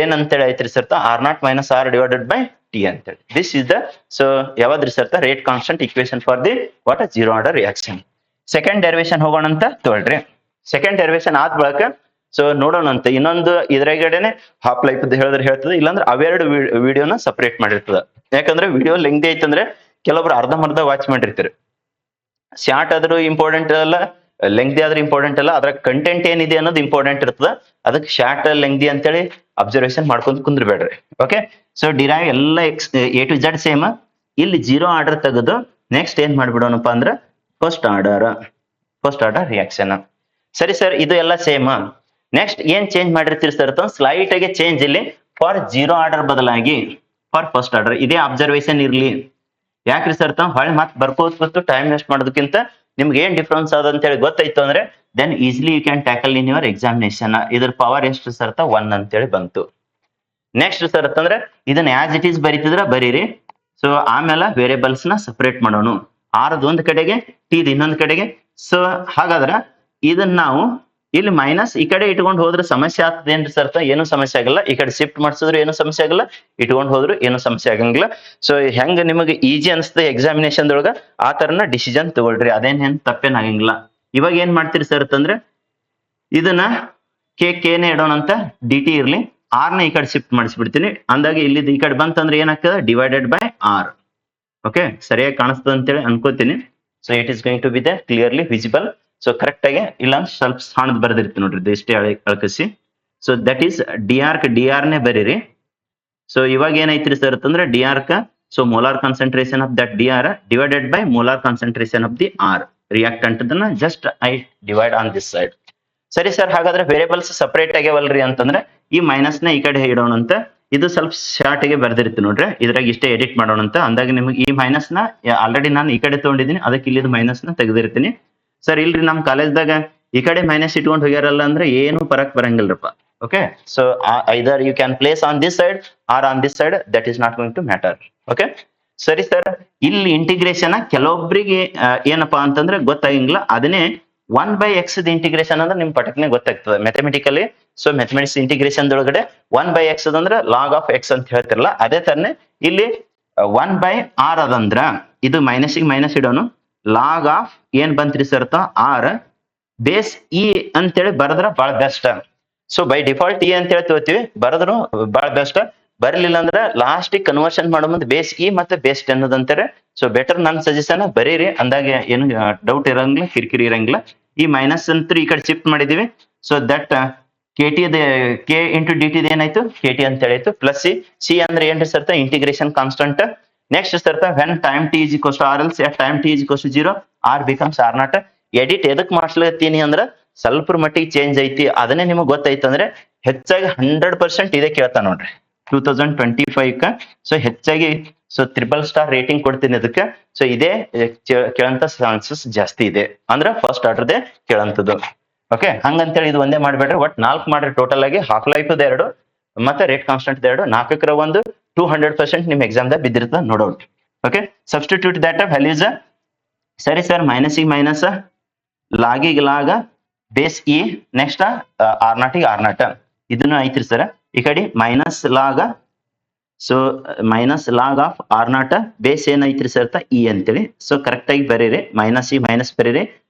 ಏನ್ ಅಂತೇಳಿ ಐತ್ರಿ sir R naught minus R divided by t ಅಂತೇಳಿ. ದಿಸ್ ಇಸ್ ದ ಸೊ ಯಾವ್ದ್ರಿ sir rate constant equation for the what zero order reaction. Second derivation ಹೋಗೋಣ ಅಂತ ತಗೊಳ್ರಿ. Second derivation ಆದ ಬಳಿಕ ಸೊ ನೋಡೋಣ ಅಂತ ಇನ್ನೊಂದು ಇದ್ರಾಗಡೆನೆ ಹಾಫ್ ಲೈಫ್ ಹೇಳಿದ್ರೆ ಹೇಳ್ತದೆ, ಇಲ್ಲಾಂದ್ರೆ ಅವೆರಡು ವಿಡಿಯೋನ ಸಪರೇಟ್ ಮಾಡಿರ್ತದ. ಯಾಕಂದ್ರೆ ವಿಡಿಯೋ ಲೆಂಗ್ದಿ ಐತಂದ್ರೆ ಕೆಲವೊಬ್ರು ಅರ್ಧಂಬರ್ಧ ವಾಚ್ ಮಾಡಿರ್ತೀರಿ. ಶಾರ್ಟ್ ಆದ್ರೂ ಇಂಪಾರ್ಟೆಂಟ್ ಅಲ್ಲ, ಲೆಂಗ್ದಿ ಆದ್ರೂ ಇಂಪಾರ್ಟೆಂಟ್ ಅಲ್ಲ, ಅದ್ರ ಕಂಟೆಂಟ್ ಏನಿದೆ ಅನ್ನೋದು ಇಂಪಾರ್ಟೆಂಟ್ ಇರ್ತದ. ಅದಕ್ಕೆ ಶಾರ್ಟ್ ಲೆಂಗ್ದಿ ಅಂತೇಳಿ ಅಬ್ಸರ್ವೇಷನ್ ಮಾಡ್ಕೊಂತ ಕುಂದ್ರಬೇಡ್ರಿ. ಓಕೆ, ಸೊ ಡಿರೈವ್ ಎಲ್ಲ ಎ ಟು ಝೆಡ್ ಸೇಮ್. ಇಲ್ಲಿ ಜೀರೋ ಆರ್ಡರ್ ತೆಗೆದು ನೆಕ್ಸ್ಟ್ ಏನ್ ಮಾಡ್ಬಿಡೋಣಪ್ಪ ಅಂದ್ರೆ ಫಸ್ಟ್ ಆರ್ಡರ್ ರಿಯಾಕ್ಷನ್. ಸರಿ ಸರ್, ಇದು ಎಲ್ಲ ಸೇಮ್. ನೆಕ್ಸ್ಟ್ ಏನ್ ಚೇಂಜ್ ಮಾಡಿರ್ತೀರಿ ಸರ್ ಸ್ಲೈಟ್ ಆಗಿ ಚೇಂಜ್ ಇಲ್ಲಿ ಫಾರ್ ಜೀರೋ ಆರ್ಡರ್ ಬದಲಾಗಿ ಫಾರ್ ಫಸ್ಟ್ ಆರ್ಡರ್ ಇದೇ ಅಬ್ಸರ್ವೇಷನ್ ಇರ್ಲಿ. ಯಾಕ್ರಿ ಸರ್ ಹೊಳ್ಳಿ ಮತ್ತೆ ಬರ್ಕೋತ ಟೈಮ್ ವೇಸ್ಟ್ ಮಾಡೋದಕ್ಕಿಂತ ನಿಮ್ಗೆ ಏನ್ ಡಿಫ್ರೆನ್ಸ್ ಅದ ಅಂತ ಹೇಳಿ ಗೊತ್ತಾಯ್ತು ಅಂದ್ರೆ then easily you can tackle in your examination. ಇದ್ರ ಪವರ್ ಎಷ್ಟು ಸರ್ 1 ಅಂತೇಳಿ ಬಂತು. ನೆಕ್ಸ್ಟ್ ಸರ್ ಅಂದ್ರೆ ಇದನ್ನ ಆಸ್ ಇಟ್ ಈಸ್ ಬರೀತಿದ್ರ ಬರೀರಿ. ಸೊ ಆಮೇಲೆ ವೇರಿಯಬಲ್ಸ್ ನ ಸಪರೇಟ್ ಮಾಡೋಣ, ಆರ್ದ್ ಒಂದ್ ಕಡೆಗೆ ಟಿದ್ ಇನ್ನೊಂದ್ ಕಡೆಗೆ. ಸೊ ಹಾಗಾದ್ರ ಇದನ್ನ ನಾವು ಇಲ್ಲಿ ಮೈನಸ್ ಈ ಕಡೆ ಇಟ್ಕೊಂಡು ಹೋದ್ರೆ ಸಮಸ್ಯೆ ಆಗ್ತದೇನ್ರಿ ಸರ್ ಏನು ಸಮಸ್ಯೆ ಆಗಲ್ಲ. ಈ ಕಡೆ ಶಿಫ್ಟ್ ಮಾಡಿಸಿದ್ರು ಏನು ಸಮಸ್ಯೆ ಆಗಲ್ಲ, ಇಟ್ಕೊಂಡು ಹೋದ್ರು ಏನು ಸಮಸ್ಯೆ ಆಗಂಗಿಲ್ಲ. ಸೊ ಹೆಂಗ ನಿಮಗೆ ಈಜಿ ಅನ್ಸ್ತದೆ ಎಕ್ಸಾಮಿನೇಷನ್ ದೊಳಗ ಆ ತರನ ಡಿಸಿಷನ್ ತಗೊಳ್ರಿ, ಅದೇನ್ ತಪ್ಪೇನ್ ಆಗಂಗಿಲ್ಲ. ಇವಾಗ ಏನ್ ಮಾಡ್ತೀರಿ ಸರ್ ಅಂತಂದ್ರೆ ಇದನ್ನ ಕೆ ನೇ ಇಡೋಣ ಅಂತ ಡಿ ಟಿ ಇರ್ಲಿ, ಆರ್ ನ ಈ ಕಡೆ ಶಿಫ್ಟ್ ಮಾಡಿಸ್ಬಿಡ್ತೀನಿ. ಅಂದಾಗ ಇಲ್ಲಿ ಈ ಕಡೆ ಬಂತಂದ್ರೆ ಏನಾಗ್ತದೆ ಡಿವೈಡೆಡ್ ಬೈ ಆರ್. ಓಕೆ, ಸರಿಯಾಗಿ ಕಾಣಿಸ್ತದೆ ಅಂತೇಳಿ ಅನ್ಕೋತೀನಿ. So it is going to be the clearly visible. So correct ಆಗಿ ಇಲ್ಲ ಸ್ವಲ್ಪ ಸಣ್ಣದ್ ಬರ್ದಿರ್ತೀನಿ ನೋಡ್ರಿ, ಇಷ್ಟೇ ಅಳಕಿಸಿ. So that is D R ನೇ ಬರೀರಿ. ಸೊ ಇವಾಗ ಏನೈತ್ರಿ ಸರ್ ಅಂತಂದ್ರೆ D R so molar concentration of that D R divided by molar concentration of the R reactant ಅದನ್ನ just I divide on this side. ಸರಿ ಸರ್, ಹಾಗಾದ್ರೆ variables separate ಆಗ್ಯಾವಲ್ರಿ ಅಂತಂದ್ರೆ ಈ ಮೈನಸ್ ನ ಈ ಕಡೆ ಇಡೋಣ ಅಂತ. ಇದು ಸ್ವಲ್ಪ ಶಾರ್ಟ್ ಆಗಿ ಬರ್ದಿರ್ತೀನಿ ನೋಡ್ರಿ, ಇದ್ರಾಗ ಇಷ್ಟೇ ಎಡಿಟ್ ಮಾಡೋಣ ಅಂತ. ಅಂದಾಗ ನಿಮಗೆ ಈ ಮೈನಸ್ ನ ಆಲ್ರೆಡಿ ನಾನು ಈ ಕಡೆ ತಗೊಂಡಿದ್ದೀನಿ, ಅದಕ್ಕೆ ಇಲ್ಲಿ ಮೈನಸ್ ನ ತೆಗೆದಿರ್ತೀನಿ. ಸರ್ ಇಲ್ರಿ ನಮ್ ಕಾಲೇಜ್ದಾಗ ಈ ಕಡೆ ಮೈನಸ್ ಇಟ್ಕೊಂಡು ಹೋಗ್ಯಾರಲ್ಲ ಅಂದ್ರೆ ಏನು ಫರಕ್ ಬರಂಗಿಲ್ರಪ್ಪ. Okay, so either you can place on this side or on this side, that is not going to matter. Okay, ಸರಿ ಸರ್, ಇಲ್ಲಿ ಇಂಟಿಗ್ರೇಷನ್ ಕೆಲವೊಬ್ಬರಿಗೆ ಏನಪ್ಪಾ ಅಂತಂದ್ರೆ ಗೊತ್ತಾಗಿಲ್ಲ. ಅದನ್ನೇ 1/x ಇಂಟಿಗ್ರೇಷನ್ ಅಂದ್ರೆ ನಿಮ್ ಪಟಕ್ನೆ ಗೊತ್ತಾಗ್ತದೆ ಮ್ಯಾಥಮೆಟಿಕಲಿ. ಸೊ ಮ್ಯಾಥಮೆಟಿಕ್ಸ್ ಇಂಟಿಗ್ರೇಷನ್ ಒಳಗಡೆ 1/x ಅಂದ್ರೆ ಲಾಗ್ ಆಫ್ ಎಕ್ಸ್ ಅಂತ ಹೇಳ್ತಿರಲ್ಲ, ಅದೇ ತರನೇ ಇಲ್ಲಿ 1/r ಅದಂದ್ರ ಇದು ಮೈನಸ್ ಮೈನಸ್ ಇಡೋನು ಲಾಗ್ ಆಫ್ ಏನ್ ಬಂತ್ರಿ ಸರ್ ಆರ್ ಬೇಸ್ ಇ ಅಂತೇಳಿ ಬರದ್ರ ಬಹಳ best. So by default E ಅಂತ ಹೇಳಿ ತಗೋತೀವಿ, ಬರದ್ರು ಬಹಳ ಬೆಸ್ಟ್. ಬರಲಿಲ್ಲ ಅಂದ್ರೆ ಲಾಸ್ಟ್ ಕನ್ವರ್ಷನ್ ಮಾಡೋ ಮುಂದೆ ಬೇಸ್ ಇ ಮತ್ತೆ ಬೇಸ್ 10 ಅಂತಾರೆ. ಸೊ ಬೆಟರ್ ನನ್ನ ಸಜೆಷನ್ ಬರೀರಿ, ಅಂದಾಗ ಏನು ಡೌಟ್ ಇರಂಗಿಲ್ಲ, ಕಿರಿಕಿರಿ ಇರಂಗಿಲ್ಲ. ಈ ಮೈನಸ್ ಅಂತೂ ಈ ಕಡೆ ಶಿಫ್ಟ್ ಮಾಡಿದೀವಿ. So that K T K into D T ಏನಾಯ್ತು ಕೆ ಟಿ ಅಂತ ಹೇಳಿತ್ತು, ಪ್ಲಸ್ ಸಿ. ಸಿ ಅಂದ್ರೆ ಏನ್ರಿ sir integration constant. Next sir when time T is equals to R else time T is equals to 0 R becomes R naught. Edit ಎದಕ್ ಮಾಡ್ಸ್ಲತ್ತೀನಿ ಅಂದ್ರೆ ಸ್ವಲ್ಪ ಮಟ್ಟಿಗೆ ಚೇಂಜ್ ಐತಿ, ಅದನ್ನೇ ನಿಮಗೆ ಗೊತ್ತೈತೆ ಅಂದ್ರೆ ಹೆಚ್ಚಾಗಿ 100% ಇದೇ ಕೇಳ್ತಾ ನೋಡ್ರಿ 2025 ಸೊ ಹೆಚ್ಚಾಗಿ ಸೊ 3 ಸ್ಟಾರ್ ರೇಟಿಂಗ್ ಕೊಡ್ತೀನಿ ಅದಕ್ಕೆ. ಸೊ ಇದೇ ಕೇಳಂತ ಚಾನ್ಸಸ್ ಜಾಸ್ತಿ ಇದೆ, ಅಂದ್ರೆ ಫಸ್ಟ್ ಆರ್ಡರ್ದೇ ಕೇಳಂತದ್ದು. ಓಕೆ, ಹಂಗಂತೇಳಿ ಇದು ಒಂದೇ ಮಾಡ್ಬೇಡ್ರಿ, ಒಟ್ 4 ಮಾಡ್ರಿ ಟೋಟಲ್ ಆಗಿ. ಹಾಫ್ ಲೈಫ್ 2 ಮತ್ತೆ ರೇಟ್ ಕಾನ್ಸ್ಟೆಂಟ್ 2, 4ರ ಒಂದು 200% ನಿಮ್ ಎಕ್ಸಾಮ್ ದಾಗ ಬಿದ್ದಿರ್ತದ no doubt. Okay, substitute that values. ಸರಿ ಸರ್, ಮೈನಸ್ ಮೈನಸ್ ಲಾಗಿಗೆ ಲಾಗ base e next r naught ಗೆ ಆರ್ ನಾಟ್ ಇದನ್ನು ಐತ್ರಿ ಸರ್. ಈ ಕಡೆ ಮೈನಸ್ ಲಾಗ, so minus log of R naught base ಏನೈತ್ರಿ ಸರ್ ಇ ಅಂತೇಳಿ. ಸೊ ಕರೆಕ್ಟ್ ಆಗಿ ಬರೀರಿ, ಮೈನಸ್ ಇ ಮೈನಸ್ ಬರೀರಿ,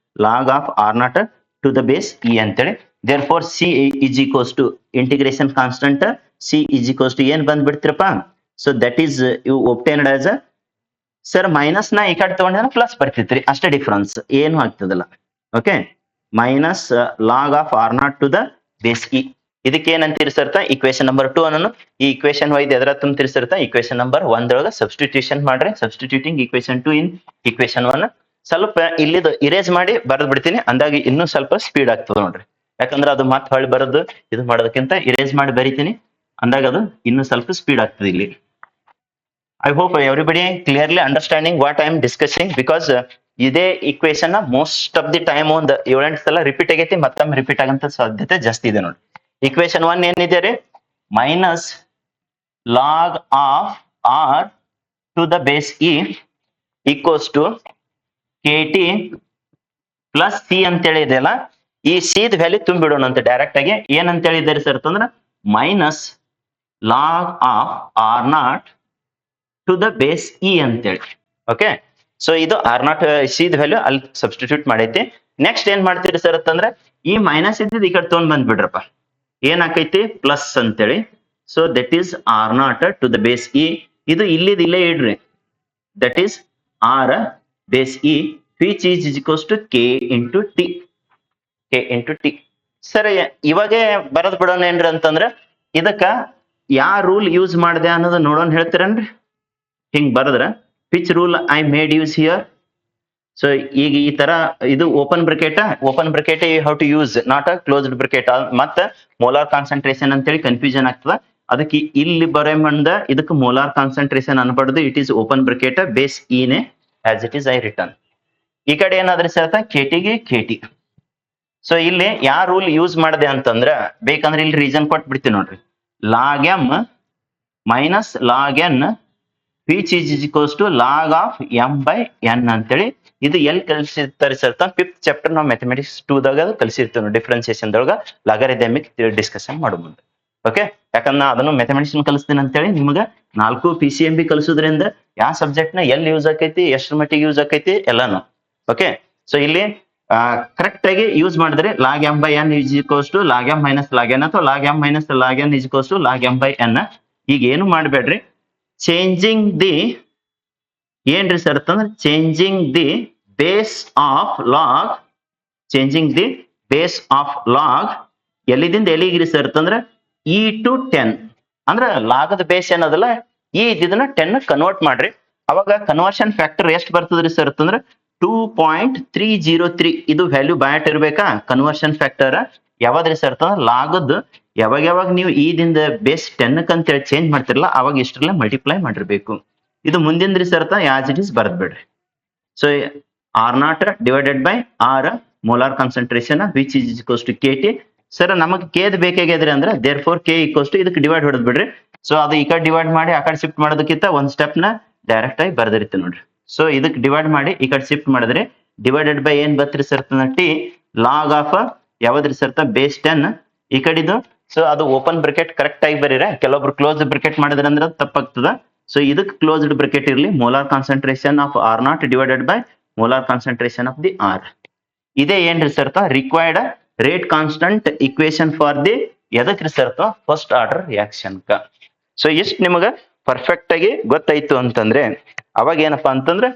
log of R naught to the base E ಅಂತೇಳಿ. Therefore c is equals to integration constant c is equals to ಏನ್ ಬಂದ್ಬಿಡ್ತಿರಪ್ಪ. So that is you obtained as sir minus ನ ಈ ಕಡೆ ತಗೊಂಡ್ರೆ plus ಬರ್ತಿತ್ರಿ, ಅಷ್ಟೇ ಡಿಫ್ರೆನ್ಸ್, ಏನು ಆಗ್ತದಲ್ಲ. Okay, minus log of R naught to the base E. ಇದಕ್ಕೆ ಏನಂತೀರಿ ಸರ್ ಇಕ್ವೇಶನ್ ನಂಬರ್ 2 ಅನ್ನೋನು. ಈ ಇಕ್ವೇಶನ್ ವೈದ್ ಎದರ ತುಂಬ್ತೀರಿ ಸರ್ ಇಕ್ವೇಶನ್ ನಂಬರ್ 1 ಒಳಗ ಸಬ್ಸ್ಟಿಟ್ಯೂಷನ್ ಮಾಡ್ರಿ. Substituting equation 2 in equation 1. ಸ್ವಲ್ಪ ಇಲ್ಲಿದು ಇರೇಸ್ ಮಾಡಿ ಬರೆದ್ ಬಿಡ್ತೀನಿ, ಅಂದಾಗಿ ಇನ್ನೂ ಸ್ವಲ್ಪ ಸ್ಪೀಡ್ ಆಗ್ತದೆ ನೋಡ್ರಿ. ಯಾಕಂದ್ರೆ ಅದು ಮತ್ತೆ ಹೊಳ್ಳಿ ಬರೋದು ಇದು ಮಾಡೋದಕ್ಕಿಂತ ಇರೇಸ್ ಮಾಡಿ ಬರಿತೀನಿ, ಅಂದಾಗ ಅದು ಇನ್ನೂ ಸ್ವಲ್ಪ ಸ್ಪೀಡ್ ಆಗ್ತದೆ ಇಲ್ಲಿ. I hope everybody clearly understanding what I am discussing, because ಇದೇ equation most of the time ಒಂದು 7-8 ಸಲ ರಿಪೀಟ್ ಆಗೈತಿ, ಮತ್ತೊಮ್ಮೆ ರಿಪೀಟ್ ಆಗಂತ ಸಾಧ್ಯತೆ ಜಾಸ್ತಿ ಇದೆ ನೋಡಿ. ಇಕ್ವೇಶನ್ 1 ಏನಿದೆ ರೀ, minus log of R to the base E equals to K T plus C ಅಂತ ಹೇಳಿದೆಯಲ್ಲ, ಈ ಸಿ ದ ವ್ಯಾಲ್ಯೂ ತುಂಬಿಡೋಣ ಅಂತ ಡೈರೆಕ್ಟ್ ಆಗಿ. ಏನಂತ ಹೇಳಿದ್ದಾರೆ ಸರ್ ಅಂತಂದ್ರೆ minus log of R naught to the base E ಅಂತೇಳಿ. ಓಕೆ, ಸೊ ಇದು R naught C the value ಅಲ್ಲಿ ಸಬ್ಸ್ಟಿಟ್ಯೂಟ್ ಮಾಡೈತಿ. ನೆಕ್ಸ್ಟ್ ಏನ್ ಮಾಡ್ತೀರಿ ಸರ್ ಅಂತಂದ್ರೆ ಈ ಮೈನಸ್ ಇದ್ದಿದ್ದು ಈ ಕಡೆ ತೊಗೊಂಡ್ ಬಂದ್ಬಿಡ್ರಪ್ಪ, ಏನಾಕೈತಿ ಪ್ಲಸ್ ಅಂತೇಳಿ. So that is R naught to the base E. ಇದು ಇಲ್ಲಿದ್ ಇಲ್ಲೇ ಇಡ್ರಿ, that is R base E which is equals to K into T. K into T. Sir ಇವಾಗ ಬರದ್ ಬಿಡೋಣ ಏನ್ರಿ ಅಂತಂದ್ರ ಇದಕ್ಕ ಯಾ ರೂಲ್ ಯೂಸ್ ಮಾಡಿದೆ ಅನ್ನೋದು ನೋಡೋಣ ಹೇಳ್ತೀರನ್ರಿ. ಹಿಂಗ್ ಬರದ್ರ which rule I made use here. So ಈಗ ಈ ತರ ಇದು open bracket you have to use, not a closed bracket. ಮತ್ತ ಮೋಲಾರ್ ಕಾನ್ಸಂಟ್ರೇಷನ್ ಅಂತೇಳಿ ಕನ್ಫ್ಯೂಷನ್ ಆಗ್ತದ. ಅದಕ್ಕೆ ಇಲ್ಲಿ ಬರೋ ಮುಂದ ಇದಕ್ಕೆ ಮೋಲಾರ್ ಕಾನ್ಸಂಟ್ರೇಷನ್ ಅನ್ಬಾರ್ದು, it is open bracket base ಇನೇ as it is I return. ಈ ಕಡೆ ಏನಾದ್ರಿ ಸರ್ ಕೆಟಿಗೆ ಕೆಟಿ. ಸೊ ಇಲ್ಲಿ ಯಾ ರೂಲ್ ಯೂಸ್ ಮಾಡಿದೆ ಅಂತಂದ್ರ ಬೇಕಂದ್ರೆ ಇಲ್ಲಿ ರೀಸನ್ ಕೊಟ್ಟು ಬಿಡ್ತೀನಿ ನೋಡ್ರಿ. Log M minus log N which is equals to log of M by N ಅಂತೇಳಿ. ಇದು ಎಲ್ಲಿ ಕಲಿಸಿರ್ತಾರೆ ಸರ್ 5th ಚಾಪ್ಟರ್ ನಾವು ಮ್ಯಾಥಮೆಟಿಕ್ಸ್ 2 ದಾಗ ಕಲಿಸಿರ್ತೀವಿ ಡಿಫ್ರೆನ್ಸಿಯೇಷನ್ ದೊಳಗ ಲಾಗರಿಥಮಿಕ್ ಡಿಸ್ಕಷನ್ ಮಾಡೋ ಮುಂದೆ. ಓಕೆ, ಯಾಕಂದ್ರೆ ನಾ ಅದನ್ನು ಮ್ಯಾಥಮೆಟಿಕ್ಸ್ ಕಲಿಸ್ತೀನಿ ಅಂತೇಳಿ ನಿಮ್ಗೆ 4 PCMB ಕಲಿಸೋದ್ರಿಂದ ಯಾವ ಸಬ್ಜೆಕ್ಟ್ ನ ಎಲ್ಲಿ ಯೂಸ್ ಆಕೈತಿ, ಎಷ್ಟ್ರ ಮಟ್ಟಿಗೆ ಯೂಸ್ ಆಕೈತಿ ಎಲ್ಲಾನು. ಓಕೆ, ಸೊ ಇಲ್ಲಿ ಕರೆಕ್ಟ್ ಆಗಿ ಯೂಸ್ ಮಾಡಿದ್ರೆ log M by N is equals to log M minus log N ಅಥವಾ log M minus log N is equals to log M by N. ಈಗ ಏನು ಮಾಡಬೇಡ್ರಿ, ಚೇಂಜಿಂಗ್ ದಿ ಏನ್ರಿ ಸರ್ ಅಂತಂದ್ರೆ changing the base of log, changing the base of log ಎಲ್ಲಿದಿಂದ ಎಲ್ಲಿಗಿರಿ sir ಅಂತಂದ್ರೆ E to 10. ಅಂದ್ರೆ ಲಾಗದ ಬೇಸ್ ಏನದಲ್ಲ ಈ ಇದನ್ನ 10 ಕನ್ವರ್ಟ್ ಮಾಡ್ರಿ. ಅವಾಗ ಕನ್ವರ್ಷನ್ ಫ್ಯಾಕ್ಟರ್ ಎಷ್ಟು ಬರ್ತದ್ರಿ ಸರ್ ಅಂತಂದ್ರೆ 2.303. ಇದು ವ್ಯಾಲ್ಯೂ ಬ್ಯಾಟ್ ಇರ್ಬೇಕಾ ಕನ್ವರ್ಷನ್ ಫ್ಯಾಕ್ಟರ್. ಯಾವಾದ್ರಿ ಸರ್ ಅಂತಂದ್ರೆ ಲಾಗದ್ ಯಾವಾಗ ನೀವು ಇದಿಂದ ಬೇಸ್ 10 ಅಂತೇಳಿ ಚೇಂಜ್ ಮಾಡ್ತಿರಲ್ಲ ಅವಾಗ ಇಷ್ಟರಲ್ಲೇ ಮಲ್ಟಿಪ್ಲೈ ಮಾಡಿರ್ಬೇಕು. ಇದು ಮುಂದಿಂದ್ರಿ ಸರ್ ಆಸ್ ಇಟ್ ಈಸ್ ಬರದ್ ಬಿಡ್ರಿ. So R naught divided by R molar concentration which is equals to K T. Sir ನಮಗ್ ಕೇದ್ ಬೇಕಾಗ್ಯದ್ರಿ ಅಂದ್ರೆ therefore K equals to ಇದಕ್ಕೆ ಡಿವೈಡ್ ಹೊಡೆದ್ ಬಿಡ್ರಿ. ಸೊ ಅದು ಈ ಕಡೆ ಡಿವೈಡ್ ಮಾಡಿ ಆ ಕಡೆ ಶಿಫ್ಟ್ ಮಾಡೋದಕ್ಕಿಂತ ಒಂದ್ ಸ್ಟೆಪ್ ನ ಡೈರೆಕ್ಟ್ ಆಗಿ ಬರ್ದಿರ್ತೀವಿ ನೋಡ್ರಿ. ಸೊ ಇದಕ್ಕೆ ಡಿವೈಡ್ ಮಾಡಿ ಈ ಕಡೆ ಶಿಫ್ಟ್ ಮಾಡಿದ್ರೆ ಡಿವೈಡೆಡ್ ಬೈ ಏನ್ ಬತ್ರಿ ಸರ್ ಟಿ ಲಾಗ್ ಆಫ್ ಯಾವ್ದ್ರಿ ಸರ್ ಬೇಸ್ 10 ಈ ಕಡಿದು. ಸೊ ಅದು ಓಪನ್ ಬ್ರಕೆಟ್ ಕರೆಕ್ಟ್ ಆಗಿ ಬರೀರ, ಕೆಲವೊಬ್ರು ಕ್ಲೋಸ್ ಬ್ರಕೆಟ್ ಮಾಡಿದ್ರೆ ಅಂದ್ರೆ ತಪ್ಪಾಗ್ತದ. ಸೊ ಇದಕ್ಕೆ ಕ್ಲೋಸ್ಡ್ ಬ್ರಕೆಟ್ ಇರ್ಲಿ, molar concentration of R naught divided by molar concentration of the R. ಇದೇ ಏನ್ರಿ sir required rate constant equation for the ಎದಕ್ರಿ ಸರ್ ಫಸ್ಟ್ ಆರ್ಡರ್ ರಿಯಾಕ್ಷನ್ ಕ. ಸೊ ಇಷ್ಟು ನಿಮಗ ಪರ್ಫೆಕ್ಟ್ ಆಗಿ ಗೊತ್ತಾಯ್ತು ಅಂತಂದ್ರೆ ಅವಾಗ ಏನಪ್ಪಾ ಅಂತಂದ್ರೆ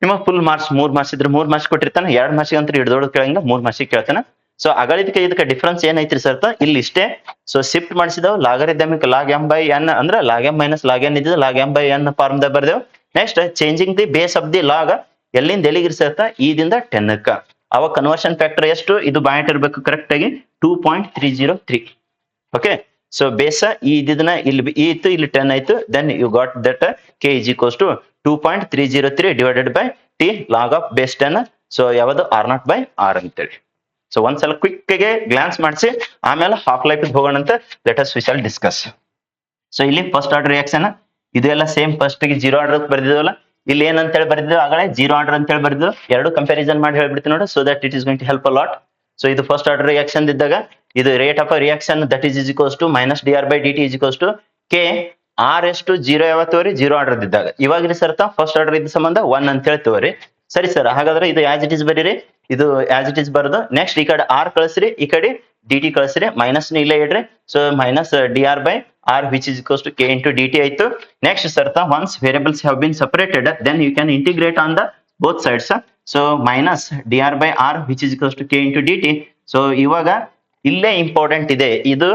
ನಿಮಗ್ ಫುಲ್ ಮಾರ್ಕ್ಸ್ 3 ಮಾರ್ಕ್ಸ್ ಇದ್ರೆ 3 ಮಾರ್ಕ್ಸ್ ಕೊಟ್ಟಿರ್ತಾನೆ, 2 ಮಾರ್ಕ್ಸ್ ಅಂತ ಹಿಡಿದೋಡ್ ಕೇಳಂಗಿಲ್ಲ, 3 ಮಾರ್ಕ್ಸ್ ಕೇಳ್ತಾನೆ. ಸೊ ಅಗಳಿದಕ್ಕೆ ಇದಕ್ಕೆ ಡಿಫ್ರೆನ್ಸ್ ಏನೈತ್ರಿ ಸರ್ ಇಲ್ಲಿ ಇಷ್ಟೇ. ಸೊ ಶಿಫ್ಟ್ ಮಾಡಿಸಿದವು logarithmic log M by N ಅಂದ್ರೆ log M minus log N ಇದ್ದಿದ್ದು log M by N form ದಾಗ ಬರ್ದೇವು. Next changing the base of the log ಎಲ್ಲಿಂದ ಎಲ್ಲಿಗಿರಿ ಸರ್ ಇದಿಂದ 10 ಕ. ಅವಾಗ ಕನ್ವರ್ಷನ್ ಫ್ಯಾಕ್ಟರ್ ಎಷ್ಟು ಇದು ಬಾಯಟ್ ಇರ್ಬೇಕು ಕರೆಕ್ಟ್ ಆಗಿ 2.303. ಓಕೆ, ಸೊ ಬೇಸ ಇದನ್ನ ಇಲ್ಲಿ ಇತ್ತು ಇಲ್ಲಿ 10 ಆಯ್ತು. Then you got that K is equals to 2.303 divided by T log of base 10. So ಯಾವುದು ಆರ್ ನಾಟ್ ಬೈ ಆರ್ ಅಂತೇಳಿ. ಸೊ ಒಂದ್ಸಲ ಕ್ವಿಕ್ ಗೆ ಗ್ಲಾನ್ಸ್ ಮಾಡಿಸಿ ಆಮೇಲೆ ಹಾಫ್ ಲೈಫ್ ಹೋಗೋಣ ಅಂತ let us we shall discuss. So ಇಲ್ಲಿ ಫಸ್ಟ್ ಆರ್ಡರ್ ರಿಯಾಕ್ಷನ್ ಇದೆಲ್ಲ ಸೇಮ್ ಫಸ್ಟ್ ಗೆ 0 ಆರ್ಡರ್ ಬರ್ದಿದ್ವಲ್ಲ, ಇಲ್ಲಿ ಏನಂತ ಹೇಳಿ ಬರ್ದಿದ್ವಿ ಆಗಲೇ 0 ಆರ್ಡರ್ ಅಂತ ಹೇಳಿ ಬರ್ದಿದ್ವು. ಎರಡು ಕಂಪ್ಯಾರಿಸನ್ ಮಾಡಿ ಹೇಳ್ಬಿಡ್ತೀನಿ ನೋಡಿ, so that it is going to help a lot. So ಇದು ಫಸ್ಟ್ ಆರ್ಡರ್ ರಿಯಾಕ್ಷನ್ ಇದ್ದಾಗ ಇದು rate of reaction that is equals to minus D R by D T is equals to K R ಎಷ್ಟು 0 ಯಾವತ್ತವರಿ 0 order ಇದ್ದಾಗ. ಇವಾಗ sir first order ಇದ್ದ ಸಂಬಂಧ 1 ಅಂತ ಹೇಳ್ತೀವ್ರಿ. ಸರಿ ಸರ್, ಹಾಗಾದ್ರೆ ಇದು ಆಸ್ ಇಟ್ ಇಸ್ ಬರೀರಿ, ಇದು ಆಸ್ ಇಟ್ ಇಸ್ ಬರೋದು. ನೆಕ್ಸ್ಟ್ ಈ ಕಡೆ ಆರ್ ಕಳಿಸ್ರಿ, ಈ ಕಡೆ ಡಿ ಟಿ ಕಳಿಸ್ರಿ, ಮೈನಸ್ ಇಲ್ಲೇ ಇಡ್ರಿ. So minus D R by R which is equals to K into D T ಆಯ್ತು. Next sir once variables have been separated then you can integrate on the both sides. So minus D R by R which is equals to K into D T. So ಇವಾಗ ಇಲ್ಲೇ important ಇದೆ, ಇದು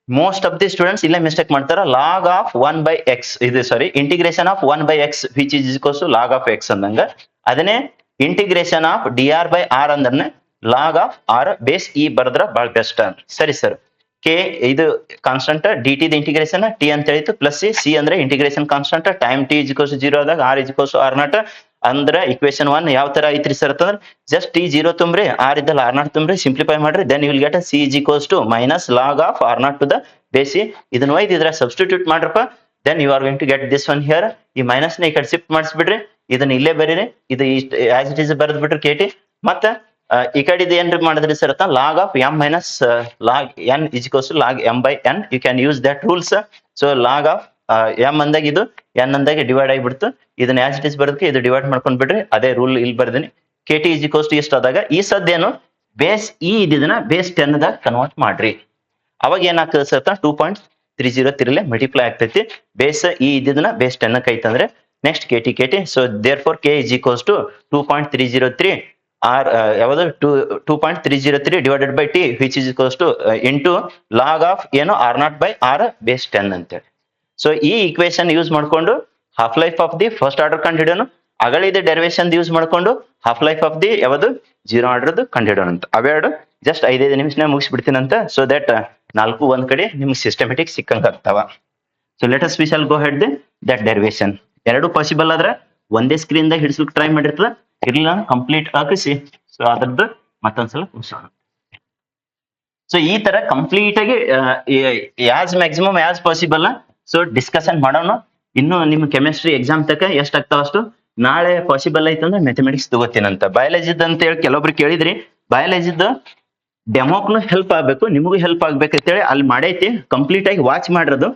most of the students ಇಲ್ಲೇ mistake ಮಾಡ್ತಾರೆ. Log of 1 by X ಇದು sorry integration of 1 by x which is equals to log of x ಅಂದಂಗ, ಅದನ್ನೇ integration of D R by r ಅಂದ್ರೆ log of r base e ಬರದ್ರ ಬಹಳ best. ಸರಿ sir, k ಇದು constant, d T integration t ಅಂತ ಹೇಳಿತ್ತು, plus c ಅಂದ್ರೆ integration constant, time T is equals to 0 ಆದಾಗ r is equals to r naught. ಅಂದ್ರೆ ಇಕ್ವೇಶನ್ 1 ಯಾವ ತರ ಐತ್ರಿ ಸರ್ ಅಂತಂದ್ರೆ ಜಸ್ಟ್ ಟಿ 0 ತುಂಬ್ರಿ, ಆರ್ ಇದ್ದಲ್ಲ ಆರ್ ನಾಟ್ ತುಂಬ್ರಿ, ಸಿಂಪ್ಲಿಫೈ ಮಾಡ್ರಿ, then you will get c is equals to minus log of R naught to the base e. ಇದನ್ನ ಒಯ್ದು ಇದ್ರ ಸಬ್ಸ್ಟಿಟ್ಯೂಟ್ ಮಾಡ್ರಪ್ಪ, then you are going to get this one here. ಈ minus ನ ಈ ಕಡೆ ಶಿಫ್ಟ್ ಮಾಡಿಸ್ಬಿಡ್ರಿ, ಇದನ್ನ ಇಲ್ಲೇ ಬರೀರಿ, ಇದು ಆಸ್ ಇಟ್ ಇಸ್ ಬರೆದ್ ಬಿಟ್ರಿ ಕೆ ಟಿ. ಮತ್ತೆ ಈ ಕಡೆ ಇದು ಏನ್ರಿ ಮಾಡಿದ್ರಿ ಸರ್ ಅಂತ log of M minus log N is equals to log M by N. You can use that rules. So log of M ಅಂದಾಗ ಇದು ಎನ್ ಅಂದಾಗ ಡಿವೈಡ್ ಆಗಿಬಿಡ್ತು, ಇದನ್ನ ಆಸ್ ಇಟ್ ಇಸ್ ಬರೋದಕ್ಕೆ ಇದು ಡಿವೈಡ್ ಮಾಡ್ಕೊಂಡ್ ಬಿಡ್ರಿ, ಅದೇ ರೂಲ್ ಇಲ್ಲಿ ಬರ್ದೀನಿ. K t is equals to ಎಷ್ಟು ಆದಾಗ ಈ ಸದ್ದೇನು ಬೇಸ್ ಇ ಇದನ್ನ ಬೇಸ್ 10 ದಾಗ ಕನ್ವರ್ಟ್ ಮಾಡ್ರಿ. ಅವಾಗ ಏನಾಗ್ತದೆ ಸರ್ 2.303 ಮಲ್ಟಿಪ್ಲೈ ಆಗ್ತೈತಿ. ಬೇಸ್ ಇ ಇದ್ದಿದ್ದನ್ನ ಬೇಸ್ 10 ಐತಂದ್ರೆ next k t. So therefore k is equals to 2.303 r ಯಾವುದು 2.303 divided by t which is equals to into log of ಏನು r naught by r base 10 ಅಂತೇಳಿ. So ಈ equation use ಮಾಡ್ಕೊಂಡು half life of the first order ಕಂಡಿಡೋನು, ಅಗಳಿದ derivation use ಮಾಡ್ಕೊಂಡು half life of the ಯಾವುದು 0 order ಕಂಡಿಡೋಣ ಅಂತ. ಅವೆರಡು ಜಸ್ಟ್ 5 ನಿಮಿಷ ಮುಗಿಸ್ಬಿಡ್ತೀನಂತ. ಸೊ ದಟ್ 4 ಒಂದ್ ಕಡೆ ನಿಮ್ಗೆ ಸಿಸ್ಟಮೆಟಿಕ್ ಸಿಕ್ಕಂಗ ಆಗ್ತಾವ. So let us we shall go head that derivation. ಎರಡು ಪಾಸಿಬಲ್ ಆದ್ರೆ ಒಂದೇ ಸ್ಕ್ರೀನ್ ದಾಗ ಹಿಡಿಸ್ಲಿಕ್ಕೆ ಟ್ರೈ ಮಾಡಿರ್ತದ, ಇರ್ಲಿಲ್ಲ ಕಂಪ್ಲೀಟ್ ಹಾಕಿಸಿ. ಸೊ ಅದ್ರದ್ದು ಮತ್ತೊಂದ್ಸಲ ಕೂರ್ಸೋಣ. ಸೊ ಈ ತರ ಕಂಪ್ಲೀಟ್ ಆಗಿ as maximum as possible so discussion ಮಾಡೋಣ. ಇನ್ನು ನಿಮ್ ಕೆಮಿಸ್ಟ್ರಿ ಎಕ್ಸಾಮ್ ತಕ ಎಷ್ಟ್ ಆಗ್ತಾವ ಅಷ್ಟು ನಾಳೆ ಪಾಸಿಬಲ್ ಐತಂದ್ರೆ ಮ್ಯಾಥಮೆಟಿಕ್ಸ್ ತಗೋತೀನಂತ. ಬಯಾಲಜಿದ್ ಅಂತ ಹೇಳಿ ಕೆಲವೊಬ್ರು ಕೇಳಿದ್ರಿ, ಬಯಾಲಜಿದ್ ಡೆಮೋಕ್ನು ಹೆಲ್ಪ್ ಆಗ್ಬೇಕು, ನಿಮಗೂ ಹೆಲ್ಪ್ ಆಗ್ಬೇಕಂತೇಳಿ ಅಲ್ಲಿ ಮಾಡೈತಿ, ಕಂಪ್ಲೀಟ್ ಆಗಿ ವಾಚ್ ಮಾಡಿರೋದು.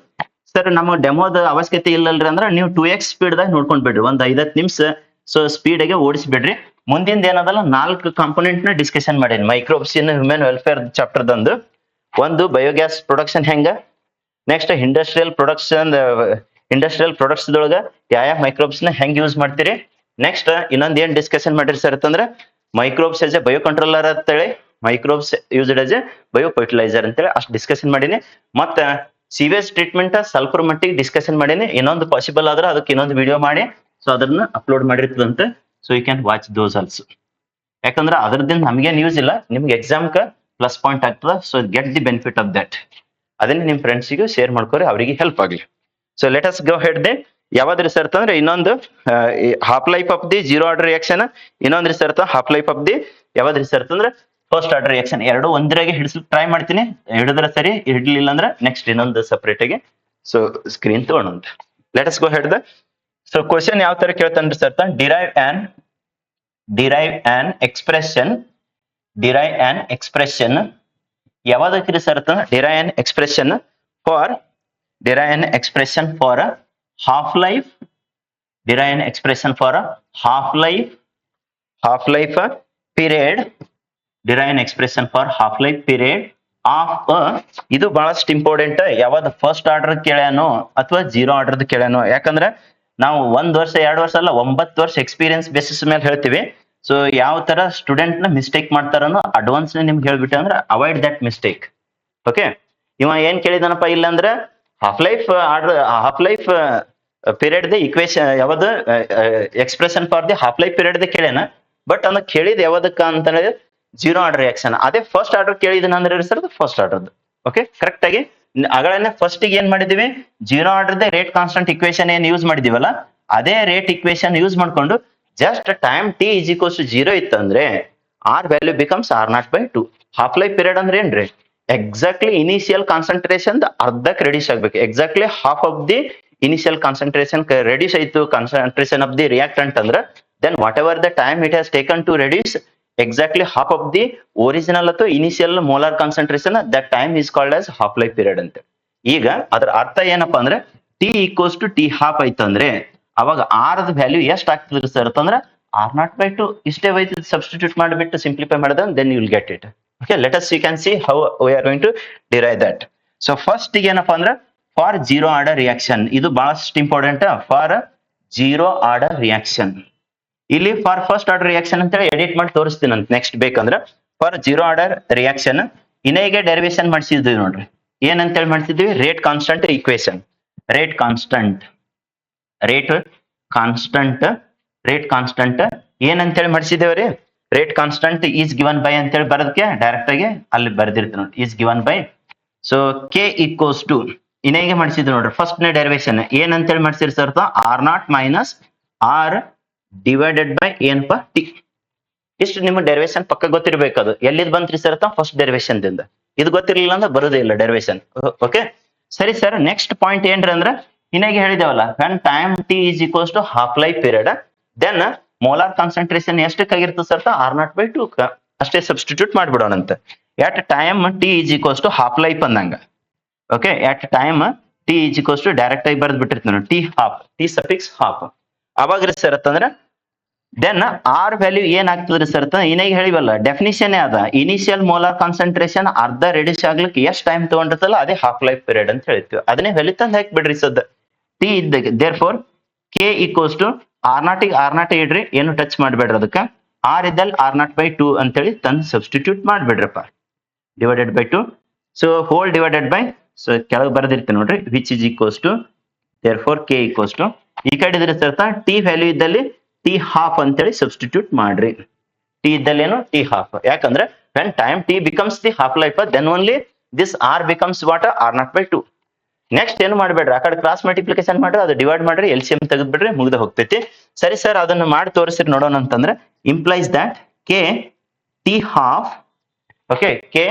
ಸರ್ ನಮ್ಮ ಡೆಮೋದ ಅವಶ್ಯಕತೆ ಇಲ್ಲಲ್ರಿ ಅಂದ್ರೆ ನೀವು 2x ಸ್ಪೀಡ್ ದಾಗ ನೋಡ್ಕೊಂಡ್ ಬಿಡ್ರಿ, ಒಂದ್ 5 ನಿಮಿಷ ಸೊ ಸ್ಪೀಡ್ ಆಗಿ ಓಡಿಸ್ಬಿಡ್ರಿ. ಮುಂದಿನ ಏನದಲ್ಲ 4 ಕಾಂಪೋನೆಂಟ್ ನ ಡಿಸ್ಕಷನ್ ಮಾಡೀನಿ. Microbes in human welfare chapter ದಂದು ಒಂದು ಬಯೋಗ್ಯಾಸ್ ಪ್ರೊಡಕ್ಷನ್ ಹೆಂಗ, ನೆಕ್ಸ್ಟ್ ಇಂಡಸ್ಟ್ರಿಯಲ್ ಪ್ರೊಡಕ್ಟ್ಸ್ ದೊಳಗ ಯಾವ ಮೈಕ್ರೋಬ್ಸ್ ನ ಹೆಂಗ್ ಯೂಸ್ ಮಾಡ್ತೀರಿ. ನೆಕ್ಸ್ಟ್ ಇನ್ನೊಂದ್ ಏನ್ ಡಿಸ್ಕಷನ್ ಮಾಡಿರಿ ಸರ್ ಅಂತಂದ್ರೆ microbes as a bio controller ಅಂತೇಳಿ, microbes used as a bio fertiliser ಅಂತೇಳಿ ಅಷ್ಟು ಡಿಸ್ಕಷನ್ ಮಾಡೀನಿ. ಮತ್ತ ಸಿವೇಜ್ ಟ್ರೀಟ್ಮೆಂಟ್ ಸ್ವಲ್ಪ ಮಟ್ಟಿಗೆ ಡಿಸ್ಕಷನ್ ಮಾಡೀನಿ. ಇನ್ನೊಂದು ಪಾಸಿಬಲ್ ಆದ್ರೆ ಅದಕ್ಕೆ ಇನ್ನೊಂದು ವಿಡಿಯೋ ಮಾಡಿ ಸೊ ಅದನ್ನ ಅಪ್ಲೋಡ್ ಮಾಡಿರ್ತದಂತೆ. So you can watch those also. ಯಾಕಂದ್ರೆ ಅದ್ರದಿಂದ ನಮ್ಗೇನ್ ಯೂಸ್ ಇಲ್ಲ, ನಿಮ್ಗೆ ಎಕ್ಸಾಮ್ ಪ್ಲಸ್ ಪಾಯಿಂಟ್ ಆಗ್ತದ. So get the benefit of that. ಅದನ್ನ ನಿಮ್ ಫ್ರೆಂಡ್ಸಿಗೂ ಶೇರ್ ಮಾಡ್ಕೊರಿ, ಅವರಿಗೆ ಹೆಲ್ಪ್ ಆಗ್ಲಿ. So let us go ahead ದೆ. ಯಾವ್ದು ರಿಸರ್ಚ್ ಅಂದ್ರೆ ಇನ್ನೊಂದು half life of the 0 order reaction, ಇನ್ನೊಂದು research half life of the ಯಾವ್ದು ರಿಸರ್ಚ್ ಅಂದ್ರೆ ಫಸ್ಟ್ ಆರ್ಡರ್ ರಿಯಾಕ್ಷನ್. ಎರಡು ಒಂದ್ರಾಗೆ ಹಿಡಿಸ್ಲಿಕ್ಕೆ ಟ್ರೈ ಮಾಡ್ತೀನಿ, ಹಿಡಿದ್ರೆ ಸರಿ, ಹಿಡ್ಲಿಲ್ಲ ಅಂದ್ರೆ ನೆಕ್ಸ್ಟ್ ಇನ್ನೊಂದು ಸಪರೇಟ್ ಆಗಿ ಸೊ ಸ್ಕ್ರೀನ್ ತಗೊಳ್ಳೋಣ. ಲೆಟ್ ಅಸ್ ಗೋ ಹೆಡ್ ದ. ಸೊ ಕ್ವಶನ್ ಯಾವ ತರ ಕೇಳ್ತಾನ್ರಿ ಸರ್, ಡಿರೈವ್ ಆನ್ ಎಕ್ಸ್ಪ್ರೆಷನ್ ಯಾವ್ದಕ್ರಿ sir derive an expression for half life period of ಇದು ಬಹಳಷ್ಟು ಇಂಪಾರ್ಟೆಂಟ್. ಯಾವ್ದು ಫಸ್ಟ್ ಆರ್ಡರ್ ಕೇಳ್ಯಾನೋ ಅಥವಾ 0 ಆರ್ಡರ್ ಕೇಳ್ಯಾನೋ, ಯಾಕಂದ್ರೆ ನಾವು 1 ವರ್ಷ 2 ವರ್ಷ ಅಲ್ಲ 9 ವರ್ಷ ಎಕ್ಸ್ಪೀರಿಯನ್ಸ್ ಬೇಸಿಸ್ ಮೇಲೆ ಹೇಳ್ತೀವಿ. ಸೊ ಯಾವ ತರ ಸ್ಟೂಡೆಂಟ್ ನ ಮಿಸ್ಟೇಕ್ ಮಾಡ್ತಾರನೋ ಅಡ್ವಾನ್ಸ್ ನಿಮ್ಗೆ ಹೇಳ್ಬಿಟ್ಟೆ ಅಂದ್ರೆ ಅವಾಯ್ಡ್ ದಟ್ ಮಿಸ್ಟೇಕ್. ಓಕೆ, ಇವ ಏನ್ ಕೇಳಿದಾನಪ್ಪ ಇಲ್ಲ ಅಂದ್ರೆ ಹಾಫ್ ಲೈಫ್ ಪೀರಿಯಡ್ ದ ಇಕ್ವೇಶನ್ ಯಾವ್ದು expression for the half life period ದ ಕೇಳ್ಯಾನ. ಬಟ್ ಅದನ್ನ ಕೇಳಿದ ಯಾವ್ದಕ್ಕ ಅಂತ ಹೇಳಿದ್ರೆ 0 ಆರ್ಡರ್ ರಿಯಾಕ್ಷನ್. ಅದೇ ಫಸ್ಟ್ ಆರ್ಡರ್ ಕೇಳಿದನ ಅಂದ್ರೆ sir first order. Okay, correct ಆಗಿ ಅಗಳನ್ನ ಫಸ್ಟ್ ಗೆ ಏನ್ ಮಾಡಿದೀವಿ 0 ಆರ್ಡರ್ ದ ರೇಟ್ ಕಾನ್ಸ್ಟಂಟ್ ಇಕ್ವೇಶನ್ ಏನ್ ಯೂಸ್ ಮಾಡಿದೀವಲ್ಲ ಅದೇ ರೇಟ್ ಇಕ್ವೇಶನ್ ಯೂಸ್ ಮಾಡ್ಕೊಂಡು just time T is equals to 0 ಇತ್ತಂದ್ರೆ r value becomes r0/2. Half life period ಅಂದ್ರೆ ಏನ್ರಿ ಎಕ್ಸಾಕ್ಟ್ಲಿ ಇನಿಷಿಯಲ್ ಕಾನ್ಸಂಟ್ರೇಷನ್ ಅರ್ಧಕ್ಕೆ ರೆಡ್ಯೂಸ್ ಆಗ್ಬೇಕು. Exactly half of the initial concentration reduce ಆಯ್ತು ಕಾನ್ಸಂಟ್ರೇಷನ್ ಆಫ್ ದಿ ರಿಯಾಕ್ಟೆಂಟ್ ಅಂದ್ರೆ then whatever the time it has taken to reduce exactly half of the original ಅಥವಾ initial molar concentration, that time is called as half life period ಅಂತ. ಈಗ ಅದರ ಅರ್ಥ ಏನಪ್ಪಾ ಅಂದ್ರೆ t equals to t half ಐತಂದ್ರೆ ಅವಾಗ r the value ಎಷ್ಟು ಆಗ್ತದೆ ಸರ್ ಅಂತಂದ್ರೆ r0/2 ಇಷ್ಟೇ ಐತಿ. ಸಬ್ಸ್ಟಿಟ್ಯೂಟ್ ಮಾಡಿಬಿಟ್ಟು ಸಿಂಪ್ಲಿಫೈ ಮಾಡಿದ್ರೆ then you will get it. Okay, let us you can see how we are going to derive that. So first ಏನಪ್ಪಾ ಅಂದ್ರೆ ಫಾರ್ ಜೀರೋ ಆರ್ಡರ್ ರಿಯಾಕ್ಷನ್, ಇದು ಬಹಳಷ್ಟು important. For zero order reaction, ಇಲ್ಲಿ for first order reaction ಅಂತ ಹೇಳಿ edit ಮಾಡಿ ತೋರಿಸ್ತೀನಿ ಅಂತ ನೆಕ್ಸ್ಟ್ ಬೇಕಂದ್ರೆ. ಫಾರ್ ಜೀರೋ ಆರ್ಡರ್ ರಿಯಾಕ್ಷನ್ ಇನ್ನೇಗೆ ಡೆರಿವೇಶನ್ ಮಾಡಿಸಿದ್ವಿ ನೋಡ್ರಿ. ಏನಂತ ಹೇಳಿ ಮಾಡಿಸಿದ್ವಿ? Rate constant equation. Rate constant ಏನಂತ ಹೇಳಿ ಮಾಡಿಸಿದೇವ್ರಿ? Rate constant is given by ಅಂತ ಹೇಳಿ ಬರೋದಕ್ಕೆ ಡೈರೆಕ್ಟ್ ಆಗಿ ಅಲ್ಲಿ ಬರ್ದಿರ್ತೀನಿ ನೋಡಿ, is given by. So k equals to ಇನ್ನೇಗೆ ಮಾಡಿಸಿದ್ವಿ ನೋಡ್ರಿ ಫಸ್ಟ್ ನೇ ಡೆರಿವೇಶನ್ ಏನಂತ ಹೇಳಿ ಮಾಡಿಸಿರಿ sir? r0 minus R divided by ಏನಪ್ಪ ಟಿ. ಇಷ್ಟು ನಿಮ್ಗೆ ಡೆರಿವೇಶನ್ ಪಕ್ಕ ಗೊತ್ತಿರ್ಬೇಕದು. ಎಲ್ಲಿದ್ ಬಂತ್ರಿ ಸರ್? ಫಸ್ಟ್ ಡೆರಿವೇಶನ್ ದಿಂದ. ಇದು ಗೊತ್ತಿರ್ಲಿಲ್ಲ ಅಂದ್ರೆ ಬರೋದೇ ಇಲ್ಲ ಡೆರಿವೇಶನ್. ಓಕೆ ಸರಿ ಸರ್. ನೆಕ್ಸ್ಟ್ ಪಾಯಿಂಟ್ ಏನ್ರಿ ಅಂದ್ರೆ ಇನ್ನೇಗೆ ಹೇಳಿದೇವಲ್ಲ, when time T is equals to half life period, then molar concentration ಎಷ್ಟಕ್ಕಾಗಿರ್ತದೆ ಸರ್? r0/2 ಅಷ್ಟೇ ಸಬ್ಸ್ಟಿಟ್ಯೂಟ್ ಮಾಡ್ಬಿಡೋಣಂತೆ. At time T is equals to half life ಅಂದಂಗ. Okay, at time T is equals to direct ಆಗಿ ಬರ್ದ್ ಬಿಟ್ಟಿರ್ತೀನಿ t half, t suffix half. ಅವಾಗ sir ಅಂತಂದ್ರೆ then r value ಏನ್ ಆಗ್ತದ್ರಿ ಸರ್? ಇನ್ನೇಗೆ ಹೇಳಿವಲ್ಲ ಡೆಫಿನಿಷನ್ ಅದ, ಇನಿಷಿಯಲ್ ಮೋಲಾರ್ ಕಾನ್ಸಂಟ್ರೇಷನ್ ಅರ್ಧ ರೆಡ್ಯೂಸ್ ಆಗ್ಲಿಕ್ಕೆ ಎಷ್ಟು ಟೈಮ್ ತಗೊಂಡಿರ್ತಲ್ಲ ಅದೇ ಹಾಫ್ ಲೈಫ್ ಪೀರಿಯಡ್ ಅಂತ ಹೇಳ್ತೀವಿ. ಅದನ್ನೇ ವ್ಯಾಲ್ಯೂ ತಂದು ಹಾಕಿ ಬಿಡ್ರಿ ಸದ್ ಟಿ ಇದ್ದಾಗ. Therefore K equals to r0 ಇಡ್ರಿ, ಏನು ಟಚ್ ಮಾಡ್ಬೇಡ್ರಿ ಅದಕ್ಕೆ. ಆರ್ ಇದ್ದಲ್ಲಿ r0/2 ಅಂತೇಳಿ ತಂದು ಸಬ್ಸ್ಟಿಟ್ಯೂಟ್ ಮಾಡ್ಬಿಡ್ರಪ್ಪ, divided by 2. So whole divided by, so ಕೆಳಗೆ ಬರ್ದಿರ್ತೀನಿ ನೋಡ್ರಿ, which is equals to therefore K equals to ಈ ಕಡೆ ಇದ್ರೆ ಸರ್ ಟಿ ವ್ಯಾಲ್ಯೂ ಇದ್ದಲ್ಲಿ ಟಿ ಹಾಫ್ ಅಂತೇಳಿ ಸಬ್ಸ್ಟಿಟ್ಯೂಟ್ ಮಾಡ್ರಿ. ಟಿ ಇದ್ದಲ್ಲಿ ಏನು? T half. ಯಾಕಂದ್ರೆ when time t becomes the half life then only this r becomes what? r0/2. Next ಏನು ಮಾಡ್ಬೇಡ್ರಿ, ಆ ಕಡೆ ಕ್ರಾಸ್ ಮಲ್ಟಿಪ್ಲಿಕೇಶನ್ ಮಾಡ್ರಿ, ಅದು ಡಿವೈಡ್ ಮಾಡ್ರಿ, LCM ತೆಗೆದ್ಬಿಡ್ರಿ, ಮುಗ್ದ ಹೋಗ್ತೈತಿ. ಸರಿ ಸರ್, ಅದನ್ನ ಮಾಡಿ ತೋರಿಸ್ರಿ ನೋಡೋಣ ಅಂತಂದ್ರೆ implies that K T half, okay, K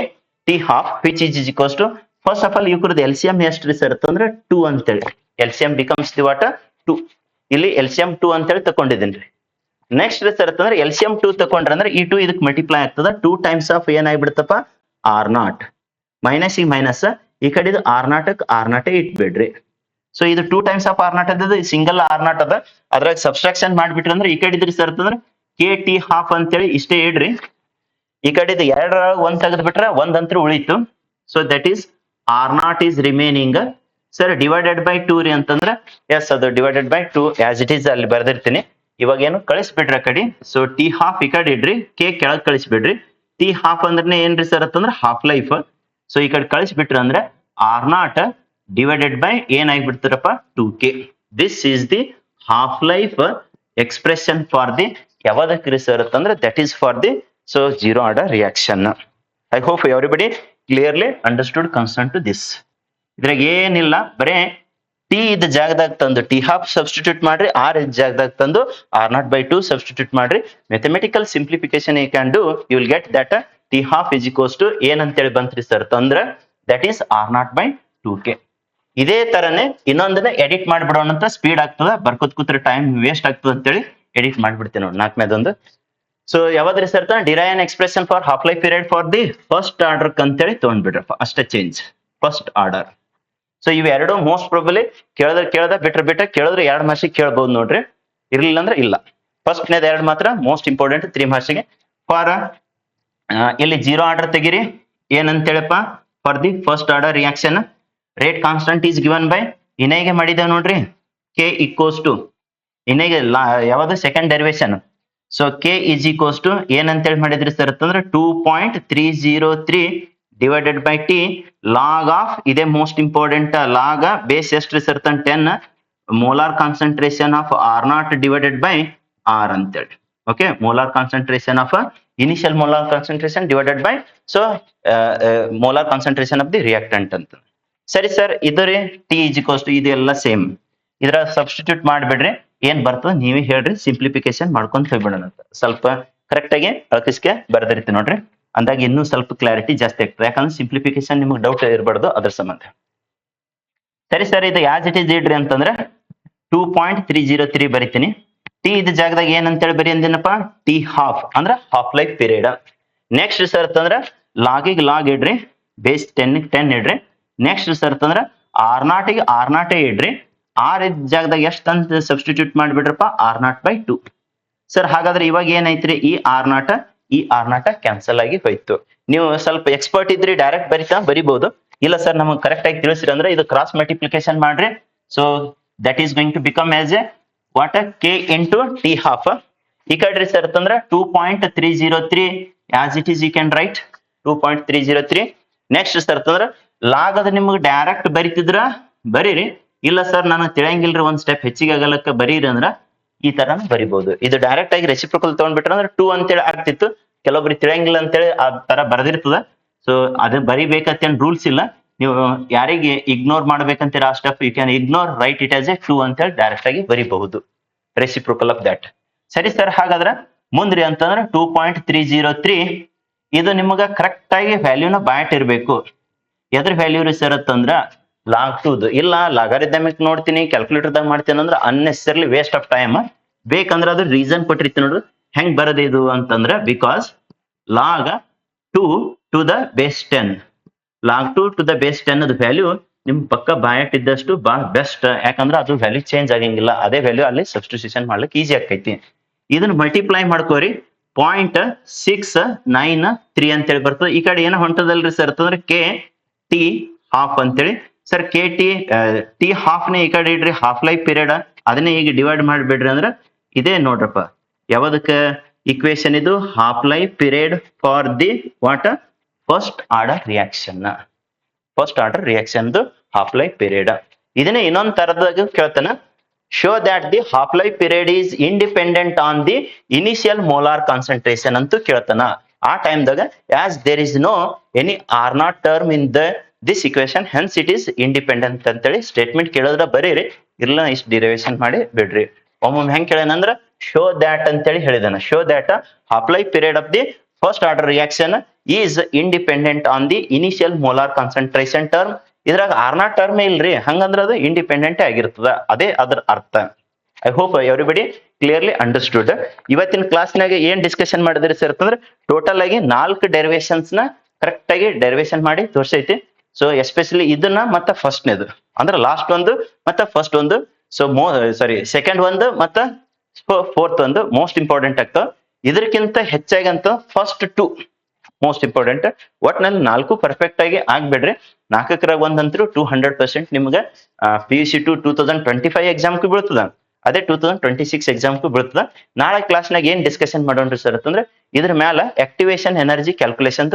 T half which is equals to first of all ಇವ್ರದ್ದು LCM ಎಷ್ಟ್ರಿ ಸರ್ ಅಂತಂದ್ರೆ 2 ಅಂತೇಳಿ. LCM becomes the what? 2. ಇಲ್ಲಿ LCM 2 ಅಂತೇಳಿ ತಕೊಂಡಿದ್ದೀನಿ. ನೆಕ್ಸ್ಟ್ ಸರ್ ಅಂತಂದ್ರೆ LCM 2 ತಕೊಂಡ್ರೆ ಅಂದ್ರೆ ಈ 2 ಇದಕ್ಕೆ ಮಲ್ಟಿಪ್ಲೈ ಆಗ್ತದ. 2 ಟೈಮ್ಸ್ ಆಫ್ ಏನಾಗ್ಬಿಡ್ತಪ್ಪ? r0 ಮೈನಸ್ ಈ ಮೈನಸ್ ಈ ಕಡೆ r0 ಇಟ್ಬಿಡ್ರಿ. ಸೊ ಇದು 2 ಟೈಮ್ಸ್ ಆಫ್ r0 ಅದ, ಸಿಂಗಲ್ r0 ಅದ. ಅದ್ರಾಗ ಸಬ್ಸ್ಟ್ರಾಕ್ಷನ್ ಮಾಡ್ಬಿಟ್ರಿ ಅಂದ್ರೆ ಈ ಕಡೆ ಇದ್ರಿ ಸರ್ ಅಂತಂದ್ರೆ ಕೆ ಟಿ ಹಾಫ್ ಅಂತೇಳಿ ಇಷ್ಟೇ ಇಡ್ರಿ. ಈ ಕಡೆ 2 1 ತೆಗೆದು ಬಿಟ್ರೆ 1 ಅಂತ ಉಳಿತು. So that is r0 is remaining sir divided by 2 ರೀ ಅಂತಂದ್ರೆ ಎಸ್, ಅದು divided by 2 as it is ಅಲ್ಲಿ ಬರ್ದಿರ್ತೀನಿ. ಇವಾಗ ಏನು ಕಳಿಸ್ಬಿಡ್ರಿ ಆ ಕಡೆ. ಸೊ ಟಿ ಹಾಫ್ ಈ ಕಡೆ ಇಡ್ರಿ, ಕೆ ಕೆಳಗೆ ಕಳಿಸ್ಬಿಡ್ರಿ. ಟಿ ಹಾಫ್ ಅಂದ್ರೆ ಏನ್ರಿ ಸರ್ ಅಂತಂದ್ರೆ ಹಾಫ್ ಲೈಫ್. ಸೊ ಈ ಕಡೆ ಕಳಿಸ್ಬಿಟ್ರಿ ಅಂದ್ರೆ r0 ಡಿವೈಡೆಡ್ ಬೈ ಏನಾಗ್ಬಿಡ್ತಾರಪ್ಪ? 2k. This is the half life expression for the ಯಾವ್ದಕ್ರಿ ಸರ್ ಅಂತಂದ್ರೆ that is for the so zero order reaction. I hope everybody clearly understood concern to this. ಇದ್ರಾಗ ಏನಿಲ್ಲ, ಬರೇ ಟಿ ಇದ್ದ ಜಾಗದಾಗ ತಂದು ಟಿ ಹಾಫ್ ಸಬ್ಸ್ಟಿಟ್ಯೂಟ್ ಮಾಡ್ರಿ, ಆರ್ ಇದ್ದ ಜಾಗದಾಗ ತಂದು r0/2 ಸಬ್ಸ್ಟಿಟ್ಯೂಟ್ ಮಾಡ್ರಿ. Mathematical simplification you can do, you will get that t half is equals to ಏನಂತೇಳಿ ಬಂತ್ರಿ ಸರ್ ತಂದ್ರೆ ದಟ್ ಈಸ್ r0/2k. ಇದೇ ತರನೇ ಇನ್ನೊಂದನ್ನ ಎಡಿಟ್ ಮಾಡ್ಬಿಡೋಣ ಅಂತ, ಸ್ಪೀಡ್ ಆಗ್ತದ, ಬರ್ಕೋತ್ ಕೂತ್ರೆ ಟೈಮ್ ವೇಸ್ಟ್ ಆಗ್ತದ ಅಂತೇಳಿ ಎಡಿಟ್ ಮಾಡ್ಬಿಡ್ತೀನಿ ನೋಡಿ 4ನೇದೊಂದು. ಸೊ ಯಾವ್ದ್ರಿ sir? Derive an expression for half life period for the first order ಅಂತೇಳಿ ತಗೊಂಡ್ಬಿಡ್ರಪ್ಪ, ಅಷ್ಟೇ ಚೇಂಜ್. First order. ಸೊ ಇವೆರಡು ಮೋಸ್ಟ್ ಪ್ರಾಬಲಿ ಕೇಳದ ಬಿಟ್ರೆ ಕೇಳಿದ್ರೆ 2 ಮಾರ್ಕ್ಸಿಗೆ ಕೇಳ್ಬಹುದು ನೋಡ್ರಿ, ಇರ್ಲಿಲ್ಲ ಅಂದ್ರೆ ಇಲ್ಲ. ಫಸ್ಟ್ ನೇದ 2 ಮಾತ್ರ ಮೋಸ್ಟ್ ಇಂಪಾರ್ಟೆಂಟ್ 3 ಮಾರ್ಕ್ಸಿಗೆ. ಫಾರ್ ಇಲ್ಲಿ ಜೀರೋ ಆರ್ಡರ್ ತೆಗಿರಿ, ಏನಂತೇಳಪ್ಪ? For the first order reaction rate constant is given by ಇನ್ನೇಗೆ ಮಾಡಿದ್ದೇವೆ ನೋಡ್ರಿ, ಕೆ ಈಕ್ವಲ್ಸ್ ಟು ಇನ್ನೇಗೆ ಯಾವ್ದು second derivation. So k is equals to ಏನಂತೇಳಿ ಮಾಡಿದ್ರಿ ಸರ್ ಅಂತಂದ್ರೆ 2.303 divided by T log of, ಇದೇ ಮೋಸ್ಟ್ ಇಂಪಾರ್ಟೆಂಟ್, ಲಾಗ ಬೇಸ್ ಎಷ್ಟ್ರಿ sir? 10 molar concentration of r0 divided by R ಅಂತೇಳಿ. Okay, molar concentration of initial molar concentration divided by so molar concentration of the reactant ಅಂತ. ಸರಿ sir, ಇದು ರೀ T is equals to ಇದೆಲ್ಲ same. ಇದ್ರ substitute ಮಾಡ್ಬಿಡ್ರಿ, ಏನ್ ಬರ್ತದ ನೀವೇ ಹೇಳ್ರಿ, ಸಿಂಪ್ಲಿಫಿಕೇಶನ್ ಮಾಡ್ಕೊಂತ ಹೋಗ್ಬಿಡೋಣ ಅಂತ. ಸ್ವಲ್ಪ ಕರೆಕ್ಟ್ ಆಗಿ ಅಳಕಿಸ್ಕೆ ಬರ್ದಿರ್ತೀನಿ ನೋಡ್ರಿ, ಅಂದಾಗ ಇನ್ನೂ ಸ್ವಲ್ಪ ಕ್ಲಾರಿಟಿ ಜಾಸ್ತಿ ಆಗ್ತದೆ. ಯಾಕಂದ್ರೆ ಸಿಂಪ್ಲಿಫಿಕೇಶನ್ ನಿಮ್ಗೆ ಡೌಟ್ ಇರಬಾರ್ದು ಅದ್ರ ಸಂಬಂಧ. ಸರಿ ಸರ್, ಇದು ಯಾಸ್ ಇಟ್ ಈಸ್ ಇಡ್ರಿ ಅಂತಂದ್ರೆ 2.303 ಬರಿತೀನಿ. ಟಿ ಇದ ಜಾಗದಾಗ ಏನಂತೇಳಿ ಬರೀ ಅಂದಿನಪ್ಪ ಟಿ ಹಾಫ್ ಅಂದ್ರ half life period. Next sir ಅಂತಂದ್ರ ಲಾಗಿಗೆ ಲಾಗ್ ಇಡ್ರಿ, ಬೇಸ್ 10 10 ಇಡ್ರಿ. ನೆಕ್ಸ್ಟ್ ಸರ್ ಅಂತಂದ್ರ ಆರ್ ನಾಟಿಗೆ ಆರ್ ನಾಟೇ ಇಡ್ರಿ. ಆರ್ ಇದ್ ಜಾಗದಾಗ ಎಷ್ಟ್ ಅಂತ ಸಬ್ಸ್ಟಿಟ್ಯೂಟ್ ಮಾಡಿಬಿಡ್ರಪ್ಪ R0/2. ಸರ್ ಹಾಗಾದ್ರೆ ಇವಾಗ ಏನೈತ್ರಿ, ಈ R0 ಕ್ಯಾನ್ಸಲ್ ಆಗಿ ಹೋಯ್ತು. ನೀವು ಸ್ವಲ್ಪ ಎಕ್ಸ್ಪರ್ಟ್ ಇದ್ರಿ ಡೈರೆಕ್ಟ್ ಬರಿಬಹುದು. ಇಲ್ಲ ಸರ್ ನಮಗೆ ಕರೆಕ್ಟ್ ಆಗಿ ತಿಳಿಸ್ರಿ ಅಂದ್ರೆ ಇದು ಕ್ರಾಸ್ ಮಲ್ಟಿಪ್ಲಿಕೇಶನ್ ಮಾಡ್ರಿ. So that is going to become as a what K into T half. ಈ ಕಡ್ರಿ ಸರ್ ಅಂತಂದ್ರೆ 2.303 as it is you can write 2.303. Next sir ಅಂತಂದ್ರೆ ಲಾಗ್ ಅದ ನಿಮ್ಗೆ ಡೈರೆಕ್ಟ್ ಬರಿತಿದ್ರ ಬರೀರಿ. ಇಲ್ಲ ಸರ್ ನಾನು ತಿಳಿಯಂಗಿಲ್ರಿ ಒಂದ್ ಸ್ಟೆಪ್ ಹೆಚ್ಚಿಗೆ ಆಗಲಕ್ಕ ಬರೀರಿ ಅಂದ್ರ ಈ ತರ ಬರಿಬಹುದು. ಇದು ಡೈರೆಕ್ಟ್ ಆಗಿ ರೆಸಿಪ್ರೋಕಲ್ ತಗೊಂಡ್ಬಿಟ್ರೆ ಅಂದ್ರೆ 2 ಅಂತೇಳಿ ಆಗ್ತಿತ್ತು. ಕೆಲವೊಬ್ರು ತಿಳಿಯಂಗಿಲ್ಲ ಅಂತೇಳಿ ಆ ತರ ಬರೆದಿರ್ತದ. ಸೊ ಅದು ಬರಿಬೇಕಂತ ರೂಲ್ಸ್ ಇಲ್ಲ. ನೀವು ಯಾರಿಗೆ ಇಗ್ನೋರ್ ಮಾಡ್ಬೇಕಂತೀರ ಆ step you can ignore, right it as a 2 ಅಂತೇಳಿ ಡೈರೆಕ್ಟ್ ಆಗಿ ಬರಿಬಹುದು, ರೆಸಿಪ್ರೋಕಲ್ ಆಫ್ ದಟ್. ಸರಿ ಸರ್, ಹಾಗಾದ್ರೆ ಮುಂದ್ರಿ ಅಂತಂದ್ರೆ 2.303 ಇದು ನಿಮಗ ಕರೆಕ್ಟ್ ಆಗಿ ವ್ಯಾಲ್ಯೂನ ಬಾಯಟ್ ಇರ್ಬೇಕು. ಎದ್ರ ವ್ಯಾಲ್ಯೂ ರೀ ಸರ್ ಅಂತಂದ್ರ ಲಾಗ್ 2. ಇಲ್ಲ ಲಾಗಾರಿದಮಿಕ್ ನೋಡ್ತೀನಿ ಕ್ಯಾಲ್ಕುಲೇಟರ್ದಾಗ ಮಾಡ್ತೀನಿ ಅಂದ್ರೆ ಅನ್ನೆಸರ್ಲಿ ವೇಸ್ಟ್ ಆಫ್ ಟೈಮ್. ಬೇಕಂದ್ರೆ ಅದು ರೀಸನ್ ಕೊಟ್ಟಿರ್ತೀನಿ ನೋಡ್ರಿ ಹೆಂಗ್ ಬರೋದು ಇದು ಅಂತಂದ್ರೆ because log 2 to the base 10 log 2 to the base 10 ಅದು ವ್ಯಾಲ್ಯೂ ನಿಮ್ ಪಕ್ಕ ಬಾಯಟ್ ಇದ್ದಷ್ಟು ಬಹಳ ಬೆಸ್ಟ್. ಯಾಕಂದ್ರೆ ಅದು ವ್ಯಾಲ್ಯೂ ಚೇಂಜ್ ಆಗಂಗಿಲ್ಲ, ಅದೇ ವ್ಯಾಲ್ಯೂ ಅಲ್ಲಿ ಸಬ್ಸ್ಟಿಟ್ಯೂಷನ್ ಮಾಡ್ಲಿಕ್ಕೆ ಈಸಿ ಆಕೈತಿ. ಇದನ್ನ ಮಲ್ಟಿಪ್ಲೈ ಮಾಡ್ಕೋರಿ 0.693 ಅಂತೇಳಿ ಬರ್ತದೆ. ಈ ಕಡೆ ಏನೋ ಹೊಂಟದಲ್ರಿ ಸರ್ ಅಂತಂದ್ರೆ ಕೆ ಟಿ ಹಾಫ್ ಅಂತೇಳಿ. ಸರ್ ಕೆ ಟಿ ಹಾಫ್ ನೇ ಈ ಕಡೆ ಇಡ್ರಿ, ಹಾಫ್ ಲೈಫ್ ಪೀರಿಯಡ್ ಅದನ್ನೇ ಈಗ ಡಿವೈಡ್ ಮಾಡಿಬಿಡ್ರಿ ಅಂದ್ರೆ ಇದೇ ನೋಡ್ರಪ್ಪ ಯಾವದಕ್ಕೆ ಇಕ್ವೇಶನ್ ಇದು, half life period for the what first order reaction. First order reaction half life period. ಇದನ್ನೇ ಇನ್ನೊಂದ್ ತರದಾಗ ಕೇಳ್ತಾನ, show that the half life period is independent on the initial molar concentration ಅಂತೂ ಕೇಳ್ತಾನ. ಆ ಟೈಮ್ದಾಗ as there is no any R0 term in this equation hence it is independent ಅಂತೇಳಿ statement ಕೇಳಿದ್ರ ಬರೀರಿ, ಇಲ್ಲ ಇಷ್ಟು ಡಿರೈವೇಶನ್ ಮಾಡಿ ಬಿಡ್ರಿ. ಒಮ್ಮೊಮ್ಮೆ ಹೆಂಗ್ ಕೇಳೇನಂದ್ರ ಶೋ ದ್ಯಾಟ್ ಅಂತೇಳಿ ಹೇಳಿದಾನ. Show that half life period of the first order reaction is independent on the initial molar concentration term. ಇದ್ರಾಗ R0 ಟರ್ಮ್ ಇಲ್ರಿ, ಹಂಗಂದ್ರ ಅದು ಇಂಡಿಪೆಂಡೆಂಟ್ ಆಗಿರ್ತದ, ಅದೇ ಅದ್ರ ಅರ್ಥ. I hope everybody clearly understood. ಇವತ್ತಿನ ಕ್ಲಾಸ್ನಾಗ ಏನ್ ಡಿಸ್ಕಷನ್ ಮಾಡಿದ್ರಿ ಸರ್ ಅಂತಂದ್ರೆ ಟೋಟಲ್ ಆಗಿ 4 ಡೆರಿವೇಶನ್ಸ್ ನ ಕರೆಕ್ಟ್ ಆಗಿ ಡೆರಿವೇಶನ್ ಮಾಡಿ ತೋರ್ಸೈತಿ. ಸೊ ಎಸ್ಪೆಷಲಿ ಇದನ್ನ ಮತ್ತ ಫಸ್ಟ್ನೇದು ಅಂದ್ರೆ ಲಾಸ್ಟ್ ಒಂದು ಮತ್ತ ಫಸ್ಟ್ ಒಂದು, ಸೊ ಸೆಕೆಂಡ್ ಒಂದು ಮತ್ತ ಫೋರ್ತ್ ಒಂದು ಮೋಸ್ಟ್ ಇಂಪಾರ್ಟೆಂಟ್ ಆಗ್ತಾವ. ಇದಕ್ಕಿಂತ ಹೆಚ್ಚಾಗಿ ಅಂತ ಫಸ್ಟ್ 2 ಮೋಸ್ಟ್ ಇಂಪಾರ್ಟೆಂಟ್. ಒಟ್ನಲ್ಲಿ 4 ಪರ್ಫೆಕ್ಟ್ ಆಗಿ ಆಗ್ಬೇಡ್ರಿ. 4ರಾಗ ಒಂದಂತರೂ 200% ನಿಮ್ಗೆ PUC 2025 ಎಕ್ಸಾಮ್ಗೂ ಬೀಳ್ತದ, ಅದೇ 2026 ಎಕ್ಸಾಮ್ಗೂ ಬೀಳ್ತದ. ನಾಳೆ ಕ್ಲಾಸ್ನಾಗ ಏನ್ ಡಿಸ್ಕಷನ್ ಮಾಡೋಣ್ರಿ ಸರ್ ಅಂತಂದ್ರೆ ಇದ್ರ ಮ್ಯಾಲ activation energy calculation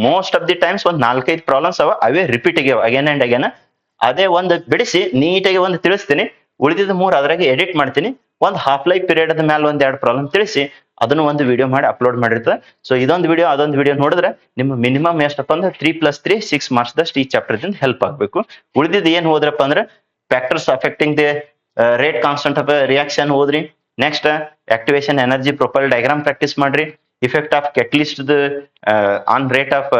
most of the times ಒಂದ್ 4-5 ಪ್ರಾಬ್ಲಮ್ಸ್ ಅವ, ಅವೇ ರಿಪೀಟ್ ಆಗ್ಯಾವ ಅಗೇನ್ ಅಂಡ್ ಅಗೇನ್. ಅದೇ ಒಂದು ಬಿಡಿಸಿ ನೀಟಾಗಿ ಒಂದು ತಿಳಿಸ್ತೀನಿ, ಉಳಿದಿದ್ದ 3 ಅದ್ರಾಗೆ ಎಡಿಟ್ ಮಾಡ್ತೀನಿ. ಒಂದು ಹಾಫ್ ಲೈಫ್ ಪೀರಿಯಡ್ ಅದ ಮೇಲೆ 1-2 ಪ್ರಾಬ್ಲಮ್ ತಿಳಿಸಿ ಅದನ್ನು ಒಂದು ವಿಡಿಯೋ ಮಾಡಿ ಅಪ್ಲೋಡ್ ಮಾಡಿರ್ತದೆ. ಸೊ ಇದೊಂದು ವಿಡಿಯೋ ಅದೊಂದು ವಿಡಿಯೋ ನೋಡಿದ್ರೆ ನಿಮ್ಮ ಮಿನಿಮಮ್ ಎಷ್ಟಪ್ಪ ಅಂದ್ರೆ 3+3 6 ಮಾರ್ಕ್ಸ್ ದಷ್ಟು ಈ ಚಾಪ್ಟರ್ ದಿಂದ ಹೆಲ್ಪ್ ಆಗ್ಬೇಕು. ಉಳಿದಿದ್ದು ಏನ್ ಹೋದ್ರಪ್ಪ ಅಂದ್ರೆ factors affecting the rate constant of reaction ಓದ್ರಿ. Next activation energy profile diagram practise ಮಾಡ್ರಿ. Effect of catalyst on rate of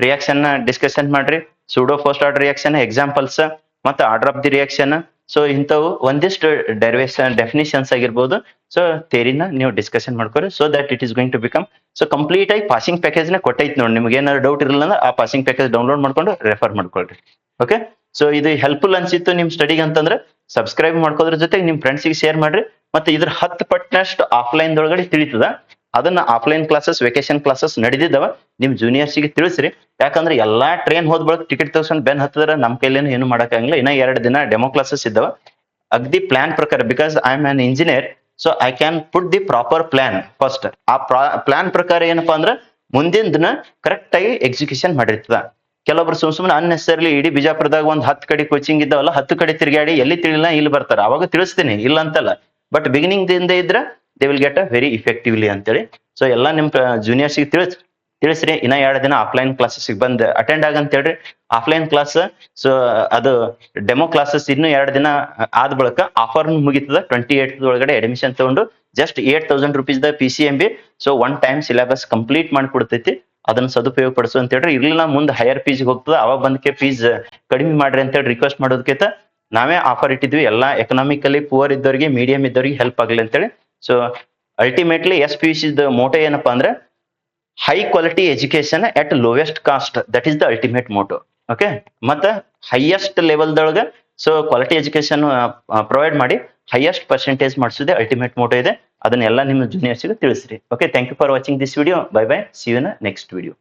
reaction discussion ಮಾಡ್ರಿ. Pseudo first order reaction examples ಮತ್ತೆ order of the reaction. So ಇಂಥವು ಒಂದಿಷ್ಟು derivation definitions ಆಗಿರ್ಬೋದು. So ಥಿಯರಿನ ನೀವು discussion ಮಾಡ್ಕೊರಿ so that it is going to become so complete ಆಗಿ passing package ನ ಕೊಟ್ಟೈತಿ ನೋಡಿ. ನಿಮ್ಗೆ ಏನಾದ್ರು ಡೌಟ್ ಇರಲಿಲ್ಲ ಅಂದ್ರೆ ಆ ಪಾಸಿಂಗ್ ಪ್ಯಾಕೇಜ್ ಡೌನ್ಲೋಡ್ ಮಾಡ್ಕೊಂಡು ರೆಫರ್ ಮಾಡ್ಕೊಳ್ರಿ. ಓಕೆ, ಸೊ ಇದು ಹೆಲ್ಪ್ಫುಲ್ ಅನ್ಸಿತ್ತು ನಿಮ್ ಸ್ಟಡಿಗೆ ಅಂತಂದ್ರೆ ಸಬ್ಸ್ಕ್ರೈಬ್ ಮಾಡ್ಕೋದ್ರ ಜೊತೆಗೆ ನಿಮ್ ಫ್ರೆಂಡ್ಸಿಗೆ ಶೇರ್ ಮಾಡ್ರಿ. ಮತ್ತೆ ಇದ್ರ 10 ಪಟ್ಟನಷ್ಟು ಆಫ್ಲೈನ್ ದೊಳಗಡೆ ತಿಳಿತದ. ಅದನ್ನ ಆಫ್ಲೈನ್ ಕ್ಲಾಸಸ್ ವೆಕೇಶನ್ ಕ್ಲಾಸಸ್ ನಡೆದಿದ್ದಾವ, ನಿಮ್ ಜೂನಿಯರ್ಸ್ಗೆ ತಿಳಿಸ್ರಿ. ಯಾಕಂದ್ರೆ ಎಲ್ಲಾ ಟ್ರೈನ್ ಹೋದ್ ಬಳಕ ಟಿಕೆಟ್ ತಗೊಂಡ್ ಬೆನ್ ಹತ್ತದ್ರ ನಮ್ ಕೈಲೇನು ಏನು ಮಾಡಕ್ಕಾಗಿಲ್ಲ. ಇನ್ನ 2 ದಿನ ಡೆಮೋ ಕ್ಲಾಸಸ್ ಇದ್ದಾವ ಅಗ್ದಿ ಪ್ಲಾನ್ ಪ್ರಕಾರ. Because I am an engineer, so I can put the proper plan first. ಆ ಪ್ಲಾನ್ ಪ್ರಕಾರ ಏನಪ್ಪಾ ಅಂದ್ರೆ ಮುಂದಿನ ದಿನ ಕರೆಕ್ಟ್ ಆಗಿ ಎಕ್ಸಿಕ್ಯೂಷನ್ ಮಾಡಿರ್ತದ. ಕೆಲವೊಬ್ರು ಸುಮ್ಮನೆ ಅನ್ನೆಸರ್ಲಿ ಇಡೀ ಬಿಜಾಪುರದಾಗ ಒಂದ್ 10 ಕಡೆ ಕೋಚಿಂಗ್ ಇದ್ದಾವಲ್ಲ, 10 ಕಡೆ ತಿರುಗಾಡಿ ಎಲ್ಲಿ ತಿಳಿಲ್ಲ ಇಲ್ಲಿ ಬರ್ತಾರ. ಅವಾಗ ತಿಳಿಸ್ತೀನಿ, ಇಲ್ಲ ಅಂತಲ್ಲ. ಬಟ್ ಬಿಗಿನಿಂಗ್ ದಿಂದ ಇದ್ರೆ they will get a very effectively ಅಂತೇಳಿ. ಸೊ ಎಲ್ಲಾ ನಿಮ್ ಜೂನಿಯರ್ಸ್ಗೆ ತಿಳಿಸ್ರಿ. ಇನ್ನ 2 ದಿನ ಆಫ್ಲೈನ್ ಕ್ಲಾಸಸ್ ಬಂದ್ ಅಟೆಂಡ್ ಆಗಂತ ಹೇಳ್ರಿ. ಆಫ್ಲೈನ್ ಕ್ಲಾಸ್ ಸೊ ಅದು ಡೆಮೋ ಕ್ಲಾಸಸ್ ಇನ್ನು 2 ದಿನ ಆದ ಬಳಿಕ ಆಫರ್ ಮುಗಿತದ. 28 ಒಳಗಡೆ ಅಡ್ಮಿಷನ್ ತಗೊಂಡು ಜಸ್ಟ್ 8000 rupees ದ PCMB. So 1 time syllabus complete ಮಾಡ್ಕೊಡ್ತೈತಿ. ಅದನ್ನ ಸದುಪಯೋಗ ಪಡಿಸು ಅಂತ ಹೇಳ್ರಿ. ಇರ್ಲಿಲ್ಲ ಮುಂದೆ ಹೈಯರ್ ಫೀಸ್ ಹೋಗ್ತದ, ಅವಾಗ ಬಂದಕ್ಕೆ ಫೀಸ್ ಕಡಿಮೆ ಮಾಡ್ರಿ ಅಂತ ಹೇಳಿ ರಿಕ್ವೆಸ್ಟ್ ಮಾಡೋದಕ್ಕಿಂತ ನಾವೇ ಆಫರ್ ಇಟ್ಟಿದ್ವಿ. ಎಲ್ಲಾ ಎಕನಾಮಿಕಲಿ ಪುವರ್ ಇದ್ದವ್ರಿಗೆ ಮೀಡಿಯಂ ಇದ್ದವ್ರಿಗೆ ಹೆಲ್ಪ್ ಆಗ್ಲಿ ಅಂತೇಳಿ ಸೊ ಅಲ್ಟಿಮೇಟ್ಲಿ SPUC ಮೋಟೋ ಏನಪ್ಪಾ ಅಂದ್ರೆ high quality education at lowest cost, that is the ultimate motto. Okay, ಮತ್ತ ಹೈಯೆಸ್ಟ್ ಲೆವೆಲ್ದೊಳಗ ಸೊ ಕ್ವಾಲಿಟಿ ಎಜುಕೇಶನ್ ಪ್ರೊವೈಡ್ ಮಾಡಿ ಹೈಯೆಸ್ಟ್ ಪರ್ಸೆಂಟೇಜ್ ಮಾಡಿಸೋದೇ ಅಲ್ಟಿಮೇಟ್ ಮೋಟೋ ಇದೆ. ಅದನ್ನೆಲ್ಲ ನಿಮ್ಮ ಜೂನಿಯರ್ಸ್ಗೆ ತಿಳಿಸ್ರಿ. Okay, thank you for watching this video. Bye bye, see you in next video.